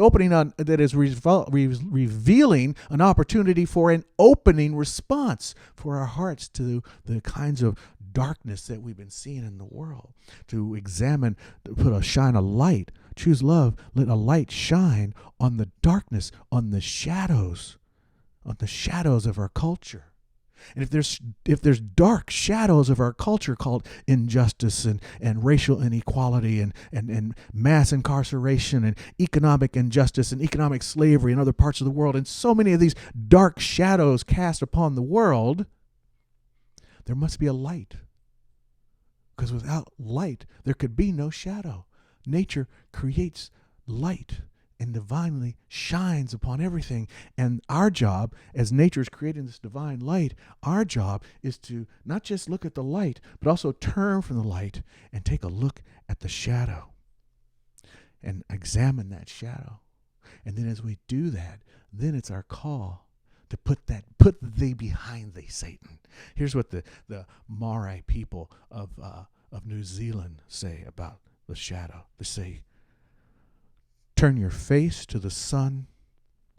revealing an opportunity for an opening response for our hearts to the kinds of darkness that we've been seeing in the world, to examine, to shine a light, choose love, let a light shine on the darkness, on the shadows of our culture. And if there's dark shadows of our culture called injustice and racial inequality and mass incarceration and economic injustice and economic slavery in other parts of the world, and so many of these dark shadows cast upon the world, there must be a light. Because without light, there could be no shadow. Nature creates light and divinely shines upon everything. And our job, as nature is creating this divine light, our job is to not just look at the light, but also turn from the light and take a look at the shadow and examine that shadow. And then as we do that, then it's our call to put thee behind thee, Satan. Here's what the Maori people of New Zealand say about the shadow. They say, turn your face to the sun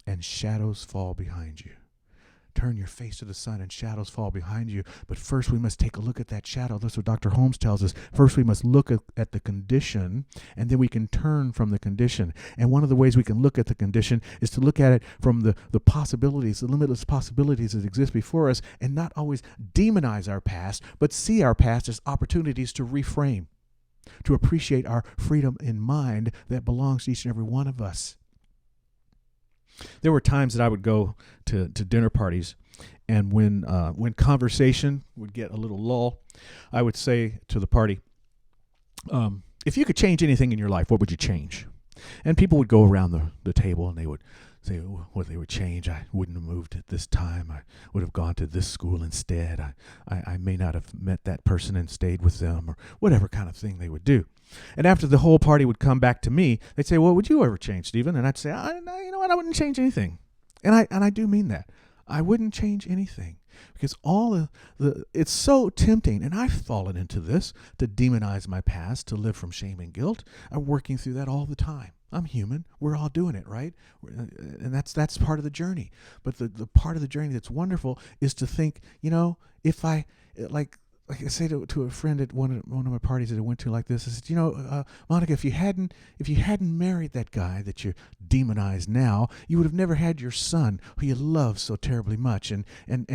and shadows fall behind you. Turn your face to the sun and shadows fall behind you. But first we must take a look at that shadow. That's what Dr. Holmes tells us. First we must look at the condition, and then we can turn from the condition. And one of the ways we can look at the condition is to look at it from the possibilities, the limitless possibilities that exist before us, and not always demonize our past, but see our past as opportunities to reframe, to appreciate our freedom in mind that belongs to each and every one of us. There were times that I would go to dinner parties, and when conversation would get a little lull, I would say to the party, if you could change anything in your life, what would you change? And people would go around the table and they would say what they would change. I wouldn't have moved at this time. I would have gone to this school instead. I may not have met that person and stayed with them, or whatever kind of thing they would do. And after the whole party would come back to me, they'd say, what would you ever change, Stephen? And I'd say, you know what, I wouldn't change anything. And I do mean that. I wouldn't change anything. Because all it's so tempting, and I've fallen into this, to demonize my past, to live from shame and guilt. I'm working through that all the time. I'm human. We're all doing it, right? And that's part of the journey. But the part of the journey that's wonderful is to think, if I, like I say to a friend at one of my parties that I went to like this, I said, Monica, if you hadn't married that guy that you demonize now, you would have never had your son who you love so terribly much. And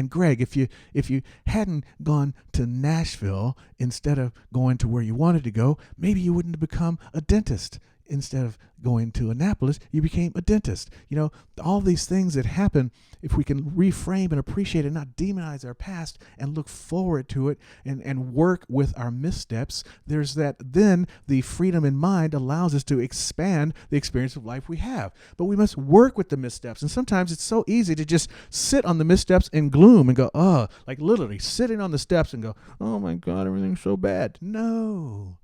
Greg, if you hadn't gone to Nashville instead of going to where you wanted to go, maybe you wouldn't have become a dentist. Instead of going to Annapolis, you became a dentist. All these things that happen, if we can reframe and appreciate and not demonize our past and look forward to it and work with our missteps, then the freedom in mind allows us to expand the experience of life we have. But we must work with the missteps. And sometimes it's so easy to just sit on the missteps in gloom and go, like literally sitting on the steps and go, oh my God, everything's so bad. No.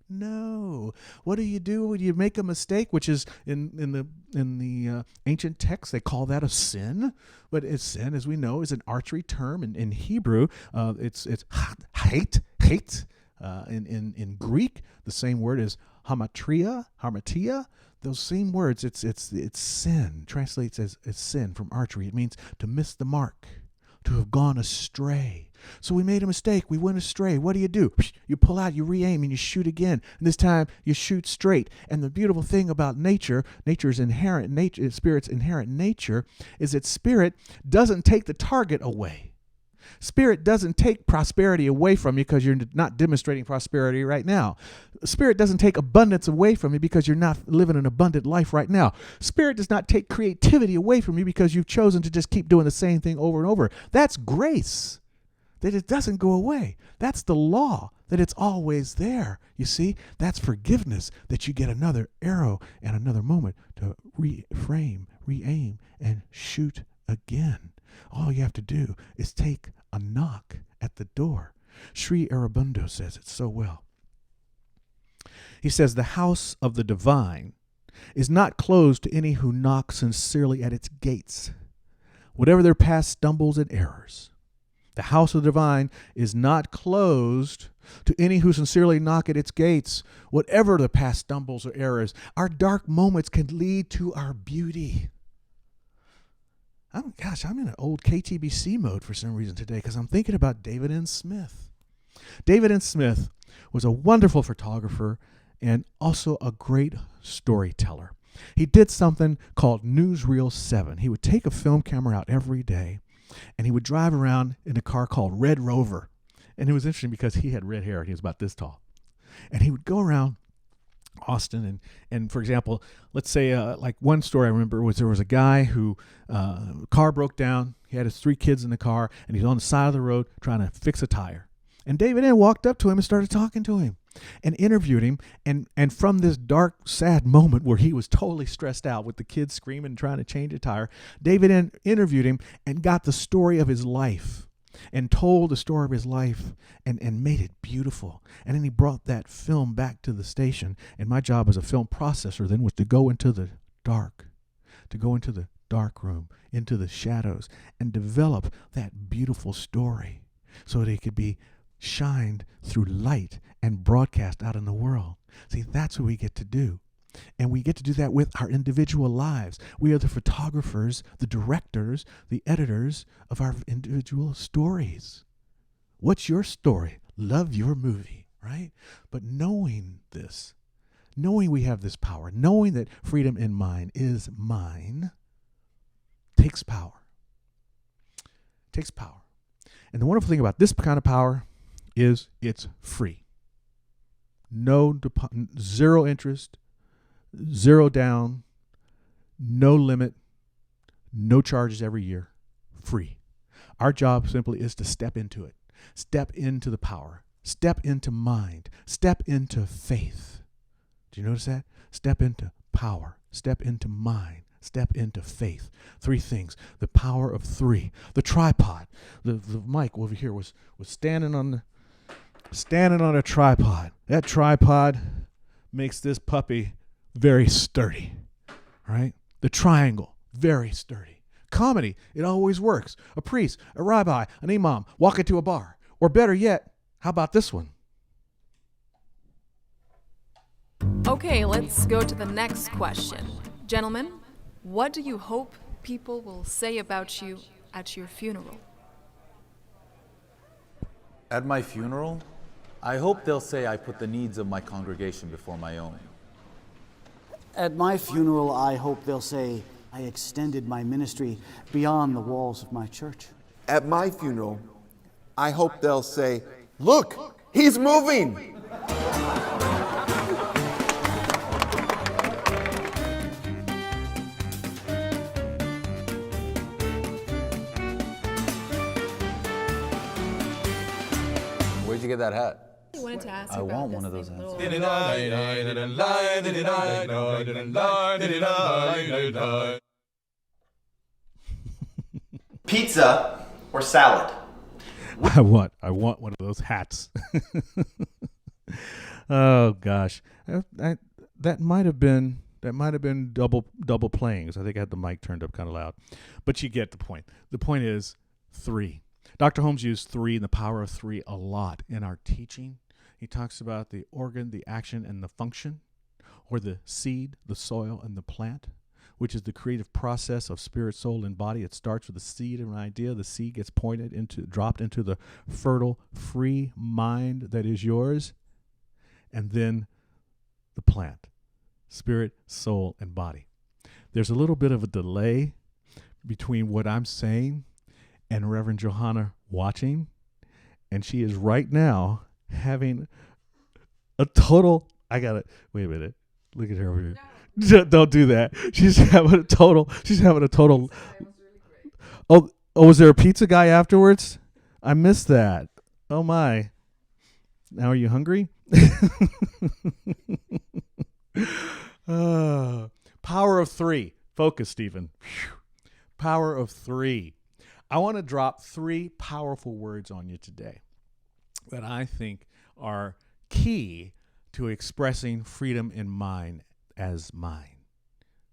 What do you do when you make a mistake, which is in the ancient text, they call that a sin. But sin, as we know, is an archery term in Hebrew. It's hate. In Greek, the same word is hamartia. Those same words, it's sin. Translates as sin from archery. It means to miss the mark, to have gone astray. So we made a mistake. We went astray. What do? You pull out, you re-aim, and you shoot again. And this time you shoot straight. And the beautiful thing about spirit's inherent nature, is that spirit doesn't take the target away. Spirit doesn't take prosperity away from you because you're not demonstrating prosperity right now. Spirit doesn't take abundance away from you because you're not living an abundant life right now. Spirit does not take creativity away from you because you've chosen to just keep doing the same thing over and over. That's grace. That it doesn't go away. That's the law, that it's always there. You see, that's forgiveness, that you get another arrow and another moment to reframe, re-aim, and shoot again. All you have to do is take a knock at the door. Sri Aurobindo says it so well. He says, the house of the divine is not closed to any who knock sincerely at its gates, whatever their past stumbles and errors. The house of the divine is not closed to any who sincerely knock at its gates, whatever the past stumbles or errors. Our dark moments can lead to our beauty. I'm in an old KTBC mode for some reason today because I'm thinking about David N. Smith. David N. Smith was a wonderful photographer and also a great storyteller. He did something called Newsreel 7. He would take a film camera out every day, and he would drive around in a car called Red Rover. And it was interesting because he had red hair and he was about this tall. And he would go around Austin and for example, let's say like one story I remember was there was a guy who car broke down. He had his 3 kids in the car and he's on the side of the road trying to fix a tire. And David N. walked up to him and started talking to him and interviewed him. And from this dark, sad moment where he was totally stressed out with the kids screaming and trying to change a tire, David N. interviewed him and got the story of his life and told the story of his life and made it beautiful. And then he brought that film back to the station. And my job as a film processor then was to go into the dark room, into the shadows, and develop that beautiful story so that it could be shined through light and broadcast out in the world. See, that's what we get to do. And we get to do that with our individual lives. We are the photographers, the directors, the editors of our individual stories. What's your story? Love your movie, right? But knowing this, knowing we have this power, knowing that freedom in mind is mine, takes power. Takes power. And the wonderful thing about this kind of power is it's free. Zero interest, zero down, no limit, no charges every year, free. Our job simply is to step into it, step into the power, step into mind, step into faith. Do you notice that? Step into power, step into mind, step into faith. 3 things. The power of 3. The tripod. The mic over here was standing on a tripod. That tripod makes this puppy very sturdy, right? The triangle, very sturdy. Comedy, it always works. A priest, a rabbi, an imam walk into a bar. Or better yet, how about this one? Okay, let's go to the next question. Gentlemen, what do you hope people will say about you at your funeral? At my funeral, I hope they'll say I put the needs of my congregation before my own. At my funeral, I hope they'll say I extended my ministry beyond the walls of my church. At my funeral, I hope they'll say, "Look, he's moving!" Where'd you get that hat? I wanted to ask I you about want this one of those thing, hats. Pizza or salad? I want one of those hats. Oh gosh, that might have been double playing, because I think I had the mic turned up kind of loud. But you get the point. The point is 3. Dr. Holmes used 3 and the power of 3 a lot in our teaching. He talks about the organ, the action, and the function, or the seed, the soil, and the plant, which is the creative process of spirit, soul, and body. It starts with a seed and an idea. The seed gets dropped into the fertile, free mind that is yours, and then the plant, spirit, soul, and body. There's a little bit of a delay between what I'm saying and Reverend Johanna watching, and she is right now having a total, wait a minute, look at her over here. No. Don't do that. She's having a total. Oh, was there a pizza guy afterwards? I missed that. Oh my. Now are you hungry? Power of 3. Focus, Stephen. Whew. Power of 3. I want to drop 3 powerful words on you today that I think are key to expressing freedom in mind as mine.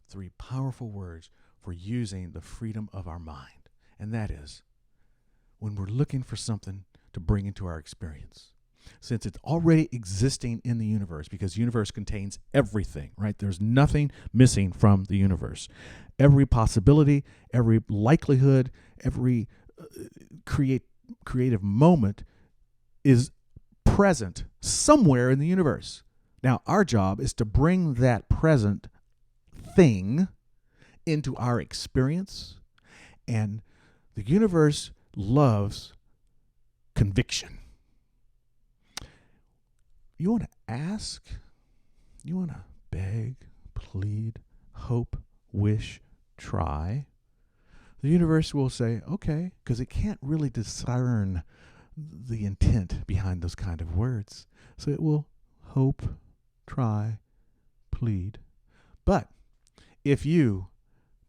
3 powerful words for using the freedom of our mind. And that is when we're looking for something to bring into our experience. Since it's already existing in the universe, because the universe contains everything, right? There's nothing missing from the universe. Every possibility, every likelihood, every creative moment is present somewhere in the universe. Now, our job is to bring that present thing into our experience, and the universe loves conviction. You want to ask, you want to beg, plead, hope, wish, try. The universe will say, okay, because it can't really discern the intent behind those kind of words. So it will hope, try, plead. But if you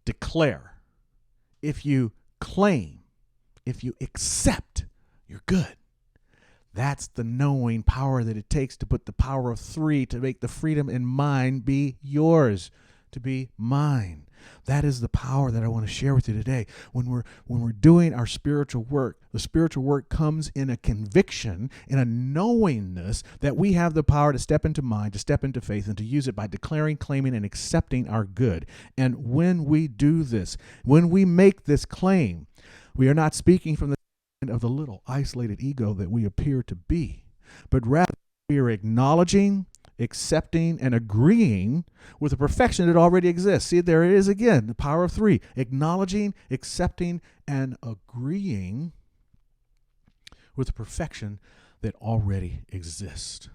declare, if you claim, if you accept, you're good. That's the knowing power that it takes to put the power of 3 to make the freedom in mind be yours, to be mine. That is the power that I want to share with you today. When we're doing our spiritual work, the spiritual work comes in a conviction, in a knowingness that we have the power to step into mind, to step into faith, and to use it by declaring, claiming, and accepting our good. And when we do this, when we make this claim, we are not speaking from the of the little isolated ego that we appear to be, but rather we are acknowledging, accepting, and agreeing with the perfection that already exists. See, there it is again, the power of 3. Acknowledging, accepting, and agreeing with the perfection that already exists.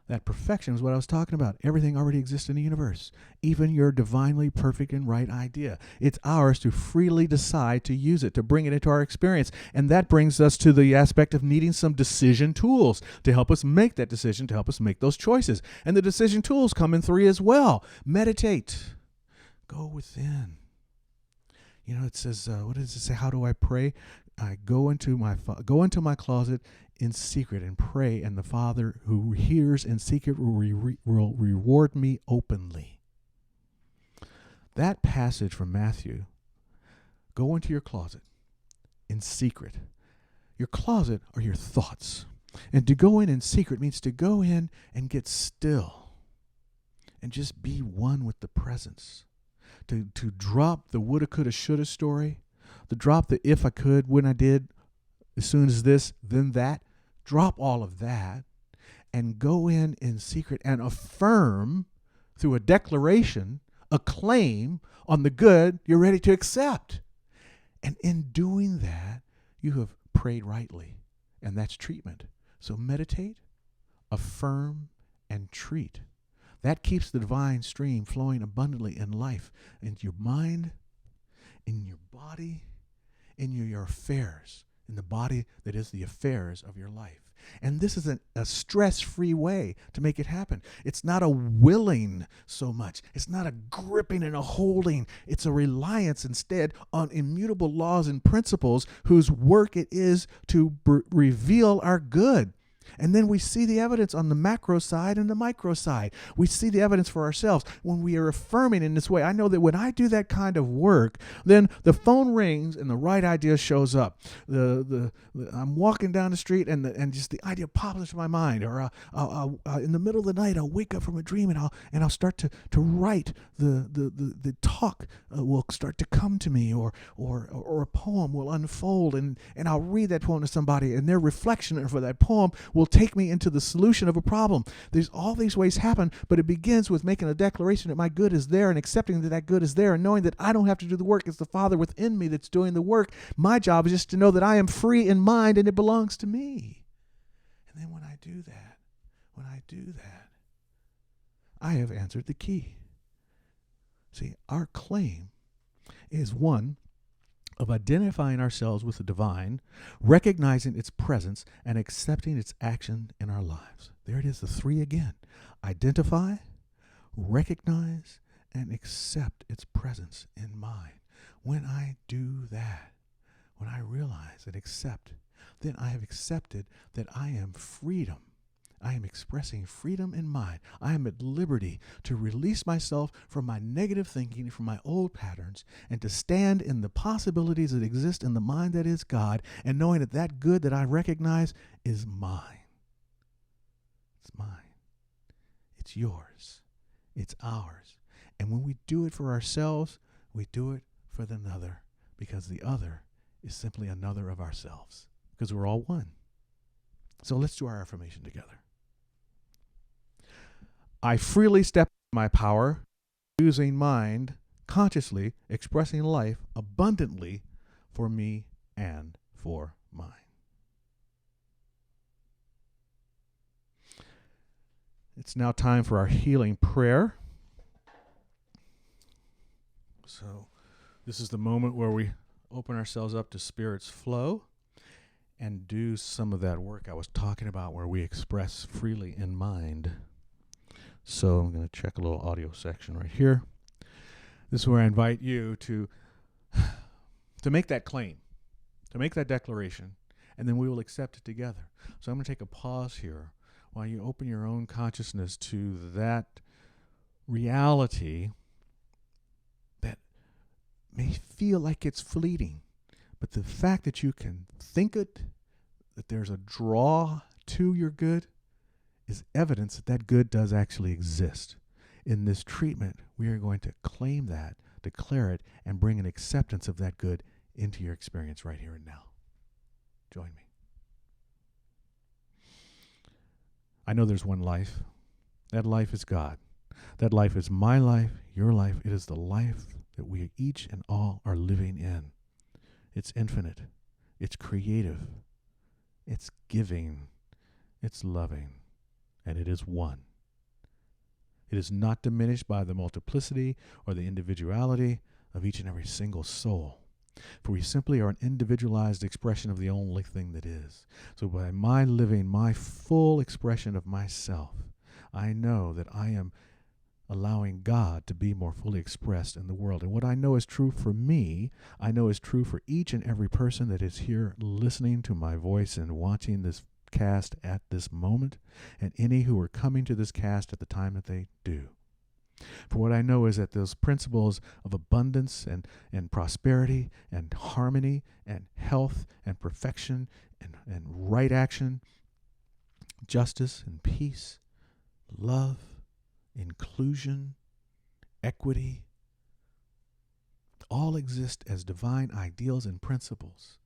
That perfection is what I was talking about. Everything already exists in the universe, even your divinely perfect and right idea. It's ours to freely decide to use it, to bring it into our experience. And that brings us to the aspect of needing some decision tools to help us make that decision, to help us make those choices. And the decision tools come in 3 as well. Meditate. Go within. You know, it says, what does it say? How do I pray? I go into my closet in secret and pray, and the Father who hears in secret will reward me openly. That passage from Matthew go into your closet in secret. Your closet are your thoughts. And to go in secret means to go in and get still and just be one with the presence. To drop the woulda, coulda, shoulda story, to drop the if I could, when I did, as soon as this, then that. Drop all of that and go in secret and affirm through a declaration, a claim on the good you're ready to accept. And in doing that, you have prayed rightly, and that's treatment. So meditate, affirm, and treat. That keeps the divine stream flowing abundantly in life, in your mind, in your body, in your affairs, in the body that is the affairs of your life. And this is a stress-free way to make it happen. It's not a willing so much. It's not a gripping and a holding. It's a reliance instead on immutable laws and principles whose work it is to reveal our good. And then we see the evidence on the macro side and the micro side. We see the evidence for ourselves when we are affirming in this way. I know that when I do that kind of work, then the phone rings and the right idea shows up. I'm walking down the street and just the idea pops into my mind. Or in the middle of the night, I'll wake up from a dream and I'll start to write. The talk will start to come to me, or a poem will unfold, and I'll read that poem to somebody, and their reflection for that poem will take me into the solution of a problem. There's all these ways happen, but it begins with making a declaration that my good is there and accepting that that good is there and knowing that I don't have to do the work. It's the Father within me that's doing the work. My job is just to know that I am free in mind and it belongs to me. And then when I do that, I have answered the key. See, our claim is one of identifying ourselves with the divine, recognizing its presence, and accepting its action in our lives. There it is, the three again. Identify, recognize, and accept its presence in mine. When I do that, when I realize and accept, then I have accepted that I am freedom. I am expressing freedom in mind. I am at liberty to release myself from my negative thinking, from my old patterns, and to stand in the possibilities that exist in the mind that is God, and knowing that that good that I recognize is mine. It's mine. It's yours. It's ours. And when we do it for ourselves, we do it for the other, because the other is simply another of ourselves, because we're all one. So let's do our affirmation together. I freely step into my power, using mind, consciously expressing life abundantly for me and for mine. It's now time for our healing prayer. So this is the moment where we open ourselves up to Spirit's flow and do some of that work I was talking about, where we express freely in mind. So I'm going to check a little audio section right here. This is where I invite you to make that claim, to make that declaration, and then we will accept it together. So I'm going to take a pause here while you open your own consciousness to that reality that may feel like it's fleeting. But the fact that you can think it, that there's a draw to your good, is evidence that that good does actually exist. In this treatment, we are going to claim that, declare it, and bring an acceptance of that good into your experience right here and now. Join me. I know there's one life. That life is God. That life is my life, your life. It is the life that we each and all are living in. It's infinite. It's creative. It's giving. It's loving. And it is one. It is not diminished by the multiplicity or the individuality of each and every single soul. For we simply are an individualized expression of the only thing that is. So by my living my full expression of myself, I know that I am allowing God to be more fully expressed in the world. And what I know is true for me, I know is true for each and every person that is here listening to my voice and watching this cast at this moment, and any who are coming to this cast at the time that they do. For what I know is that those principles of abundance and prosperity and harmony and health and perfection and right action, justice and peace, love, inclusion, equity, all exist as divine ideals and principles.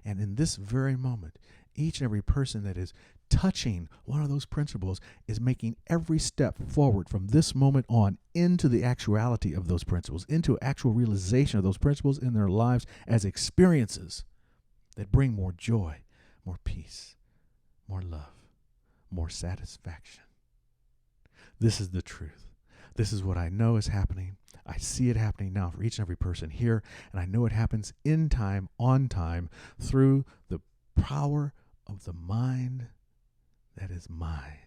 And in this very moment, each and every person that is touching one of those principles is making every step forward from this moment on into the actuality of those principles, into actual realization of those principles in their lives as experiences that bring more joy, more peace, more love, more satisfaction. This is the truth. This is what I know is happening. I see it happening now for each and every person here, and I know it happens in time, on time, through the power of the mind that is mine,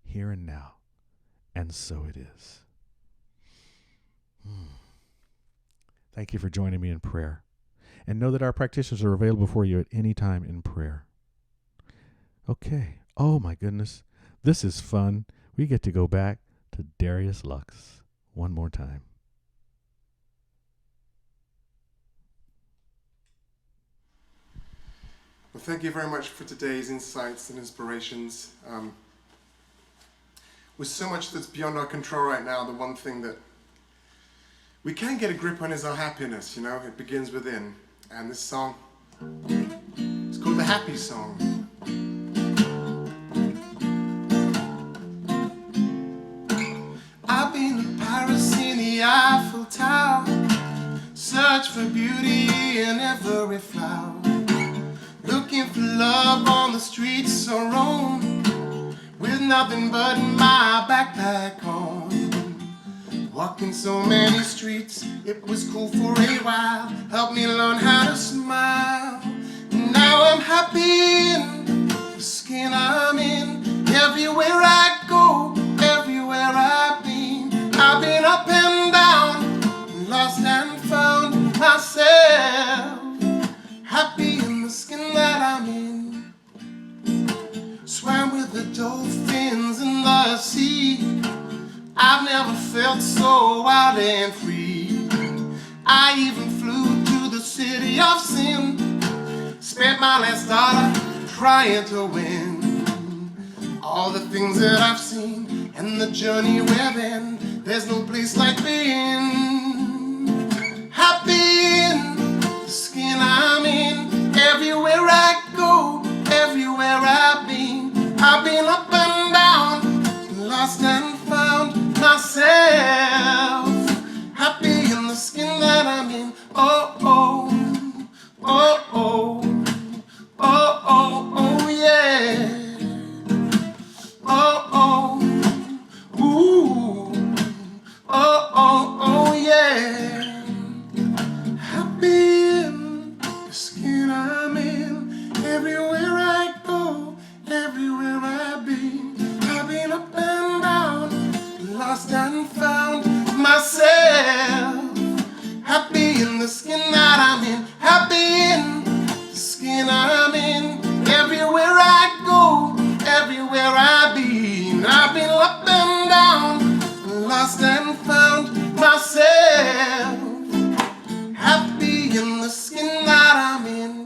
here and now, and so it is. Thank you for joining me in prayer, and know that our practitioners are available for you at any time in prayer. Okay. Oh my goodness, this is fun. We get to go back to Darius Lux one more time. Well, thank you very much for today's insights and inspirations. With so much that's beyond our control right now, the one thing that we can get a grip on is our happiness, you know? It begins within. And this song, it's called the Happy Song. I've been to Paris in the Eiffel Tower, search for beauty in every flower, looking for love on the streets of Rome, with nothing but my backpack on. Walking so many streets, it was cool for a while, helped me learn how to smile. Now I'm happy in the skin I'm in. Everywhere I go, everywhere I've been up and down, lost and found myself, happy in the skin that I'm in. Swam with the dolphins in the sea, I've never felt so wild and free. I even flew to the city of sin, spent my last dollar trying to win. All the things that I've seen and the journey we're in, there's no place like being happy in the skin I'm in. Everywhere I go, everywhere I've been up and down, lost and found myself, happy in the skin that I'm in. Oh, oh, oh, oh, oh, oh, oh, yeah. Oh, oh, ooh, oh, oh, oh, yeah. Happy in the skin I'm in. Everywhere I go, everywhere I've been up and down, lost and found myself, happy in the skin that I'm in. Happy in the skin I'm in. Everywhere I go, everywhere I've been up and down, lost and found myself, happy in the skin that I'm in.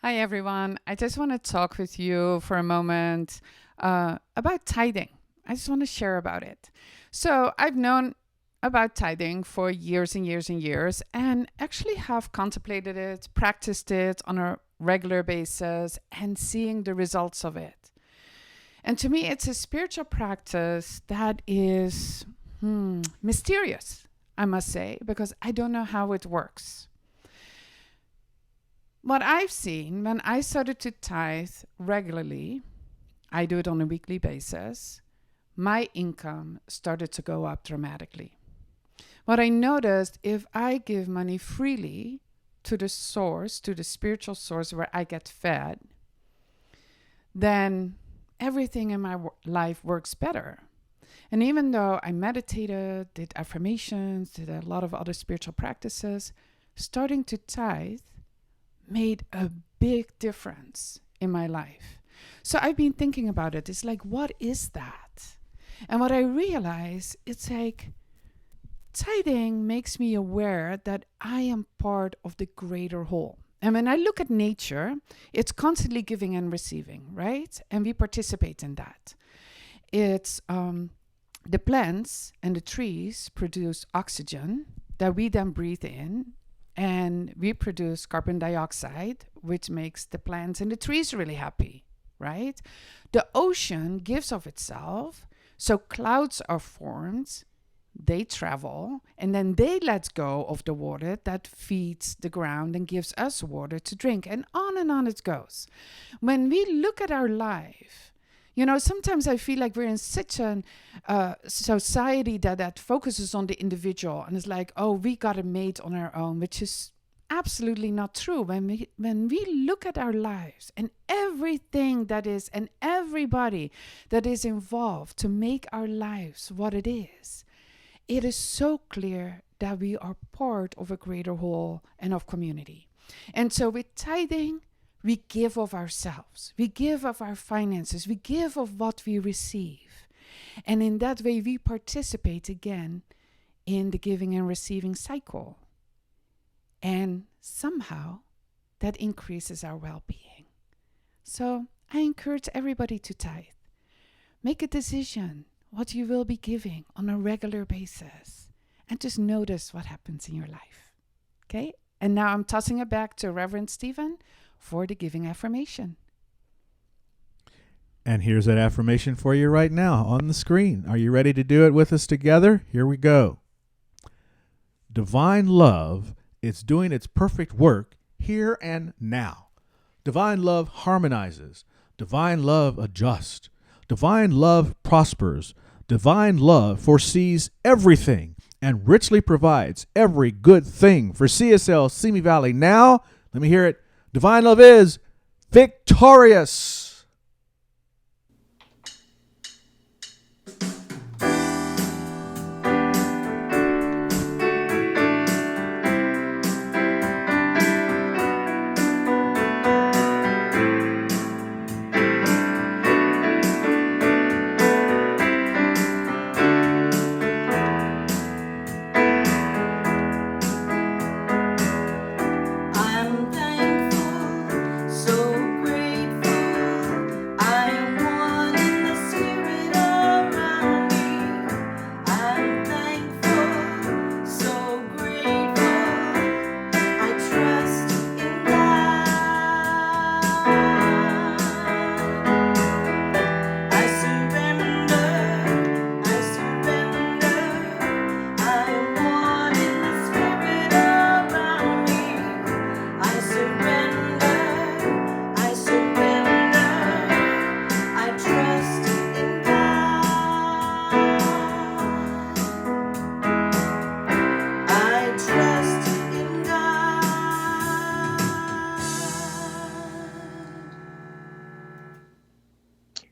Hi everyone, I just want to talk with you for a moment about tithing. I just want to share about it. So I've known about tithing for years and years and years, and actually have contemplated it, practiced it on a regular basis, and seeing the results of it. And to me, it's a spiritual practice that is mysterious, I must say, because I don't know how it works. What I've seen when I started to tithe regularly, I do it on a weekly basis, my income started to go up dramatically. What I noticed, if I give money freely to the source, to the spiritual source where I get fed, then everything in my life works better. And even though I meditated, did affirmations, did a lot of other spiritual practices, starting to tithe made a big difference in my life. So I've been thinking about it. It's like, what is that? And what I realize, it's like, tithing makes me aware that I am part of the greater whole. And when I look at nature, it's constantly giving and receiving, right? And we participate in that. It's the plants and the trees produce oxygen that we then breathe in, and we produce carbon dioxide, which makes the plants and the trees really happy, right? The ocean gives of itself, so clouds are formed, they travel, and then they let go of the water that feeds the ground and gives us water to drink, and on it goes. When we look at our life, you know, sometimes I feel like we're in such a society that focuses on the individual, and it's like, oh, we got it made on our own, which is absolutely not true. When we look at our lives and everything that is, and everybody that is involved to make our lives what it is so clear that we are part of a greater whole and of community. And so with tithing, we give of ourselves, we give of our finances, we give of what we receive. And in that way, we participate again in the giving and receiving cycle. And somehow that increases our well-being. So I encourage everybody to tithe. Make a decision what you will be giving on a regular basis, and just notice what happens in your life. Okay? And now I'm tossing it back to Reverend Stephen for the giving affirmation. And here's that affirmation for you right now on the screen. Are you ready to do it with us together? Here we go. Divine love is doing its perfect work here and now. Divine love harmonizes. Divine love adjusts. Divine love prospers. Divine love foresees everything and richly provides every good thing for CSL Simi Valley now. Let me hear it. Divine love is victorious.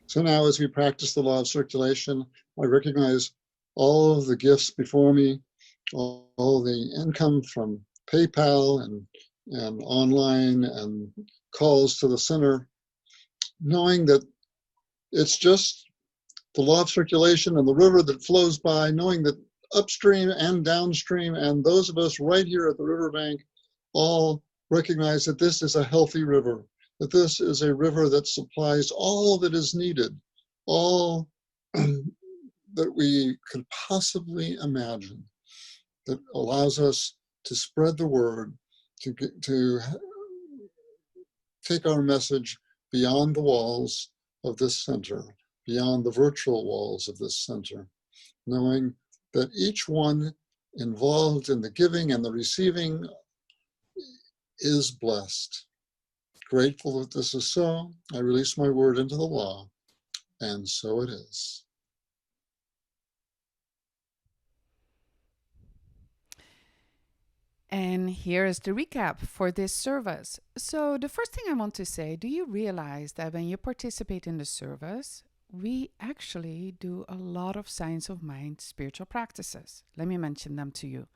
So now as we practice the law of circulation, I recognize all of the gifts before me, all the income from PayPal and online and calls to the center, knowing that it's just the law of circulation and the river that flows by, knowing that upstream and downstream and those of us right here at the riverbank all recognize that this is a healthy river, that this is a river that supplies all that is needed, all that we could possibly imagine, that allows us to spread the word, to take our message beyond the walls of this center, beyond the virtual walls of this center, knowing that each one involved in the giving and the receiving is blessed. Grateful that this is so, I release my word into the law, and so it is. And here is the recap for this service. So the first thing I want to say, do you realize that when you participate in the service, we actually do a lot of science of mind spiritual practices? Let me mention them to you.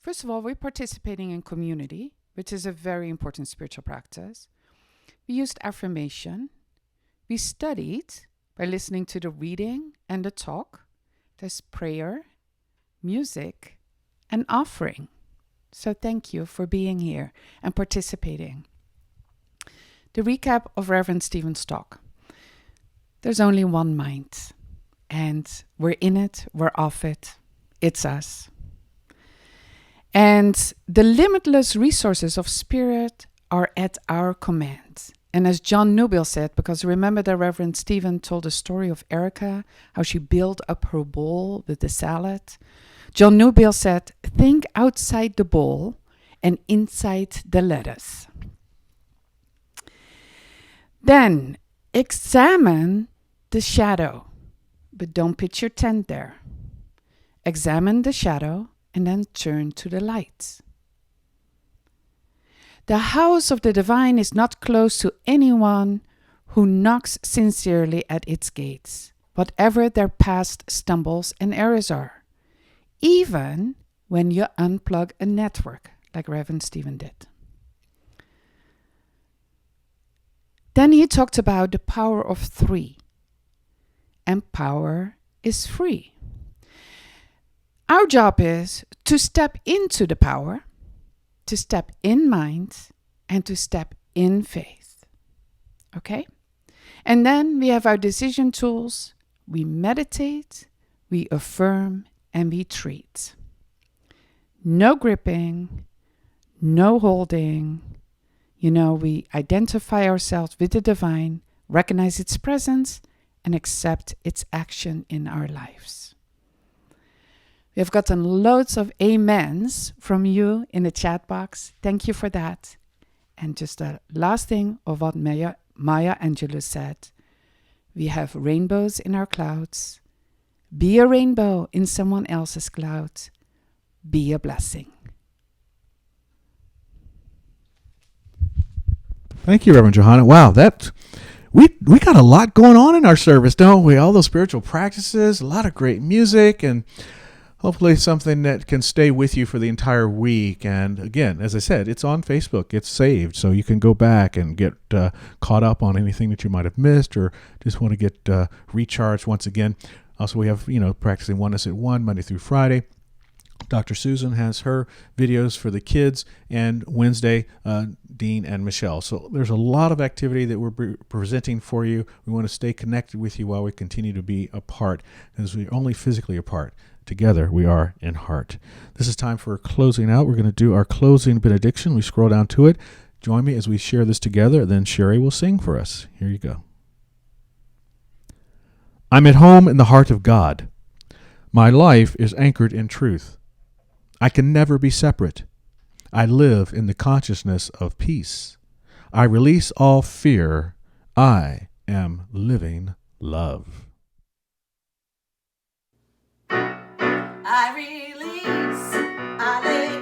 First of all, we're participating in community, which is a very important spiritual practice. we used affirmation. We studied by listening to the reading and the talk. There's prayer, music, and offering. So thank you for being here and participating. The recap of Reverend Stephen's talk. There's only one mind, and we're in it, we're off it. It's us. And the limitless resources of spirit are at our command. And as John Newbill said, because remember that Reverend Stephen told the story of Erica, how she built up her bowl with the salad. John Newbill said, think outside the bowl and inside the lettuce. Then examine the shadow, but don't pitch your tent there. Examine the shadow and then turn to the light. The house of the divine is not closed to anyone who knocks sincerely at its gates, whatever their past stumbles and errors are, even when you unplug a network, like Reverend Stephen did. Then he talked about the power of 3, and power is free. Our job is to step into the power, to step in mind, and to step in faith. Okay? And then we have our decision tools. We meditate, we affirm, and we treat. No gripping, no holding. We identify ourselves with the divine, recognize its presence, and accept its action in our lives. We have gotten loads of amens from you in the chat box. Thank you for that. And just the last thing of what Maya Angelou said. We have rainbows in our clouds. Be a rainbow in someone else's cloud. Be a blessing. Thank you, Reverend Johanna. Wow, we got a lot going on in our service, don't we? All those spiritual practices, a lot of great music, and hopefully something that can stay with you for the entire week. And again, as I said, it's on Facebook. It's saved, so you can go back and get caught up on anything that you might have missed or just want to get recharged once again. Also, we have, Practicing Oneness at 1, Monday through Friday. Dr. Susan has her videos for the kids, and Wednesday, Dean and Michelle. So there's a lot of activity that we're presenting for you. We want to stay connected with you while we continue to be apart, because we're only physically apart. Together we are in heart. This is time for closing out. We're going to do our closing benediction. We scroll down to it. Join me as we share this together. Then Sherry will sing for us. Here you go. I'm at home in the heart of God. My life is anchored in truth. I can never be separate. I live in the consciousness of peace. I release all fear. I am living love. I release, I lay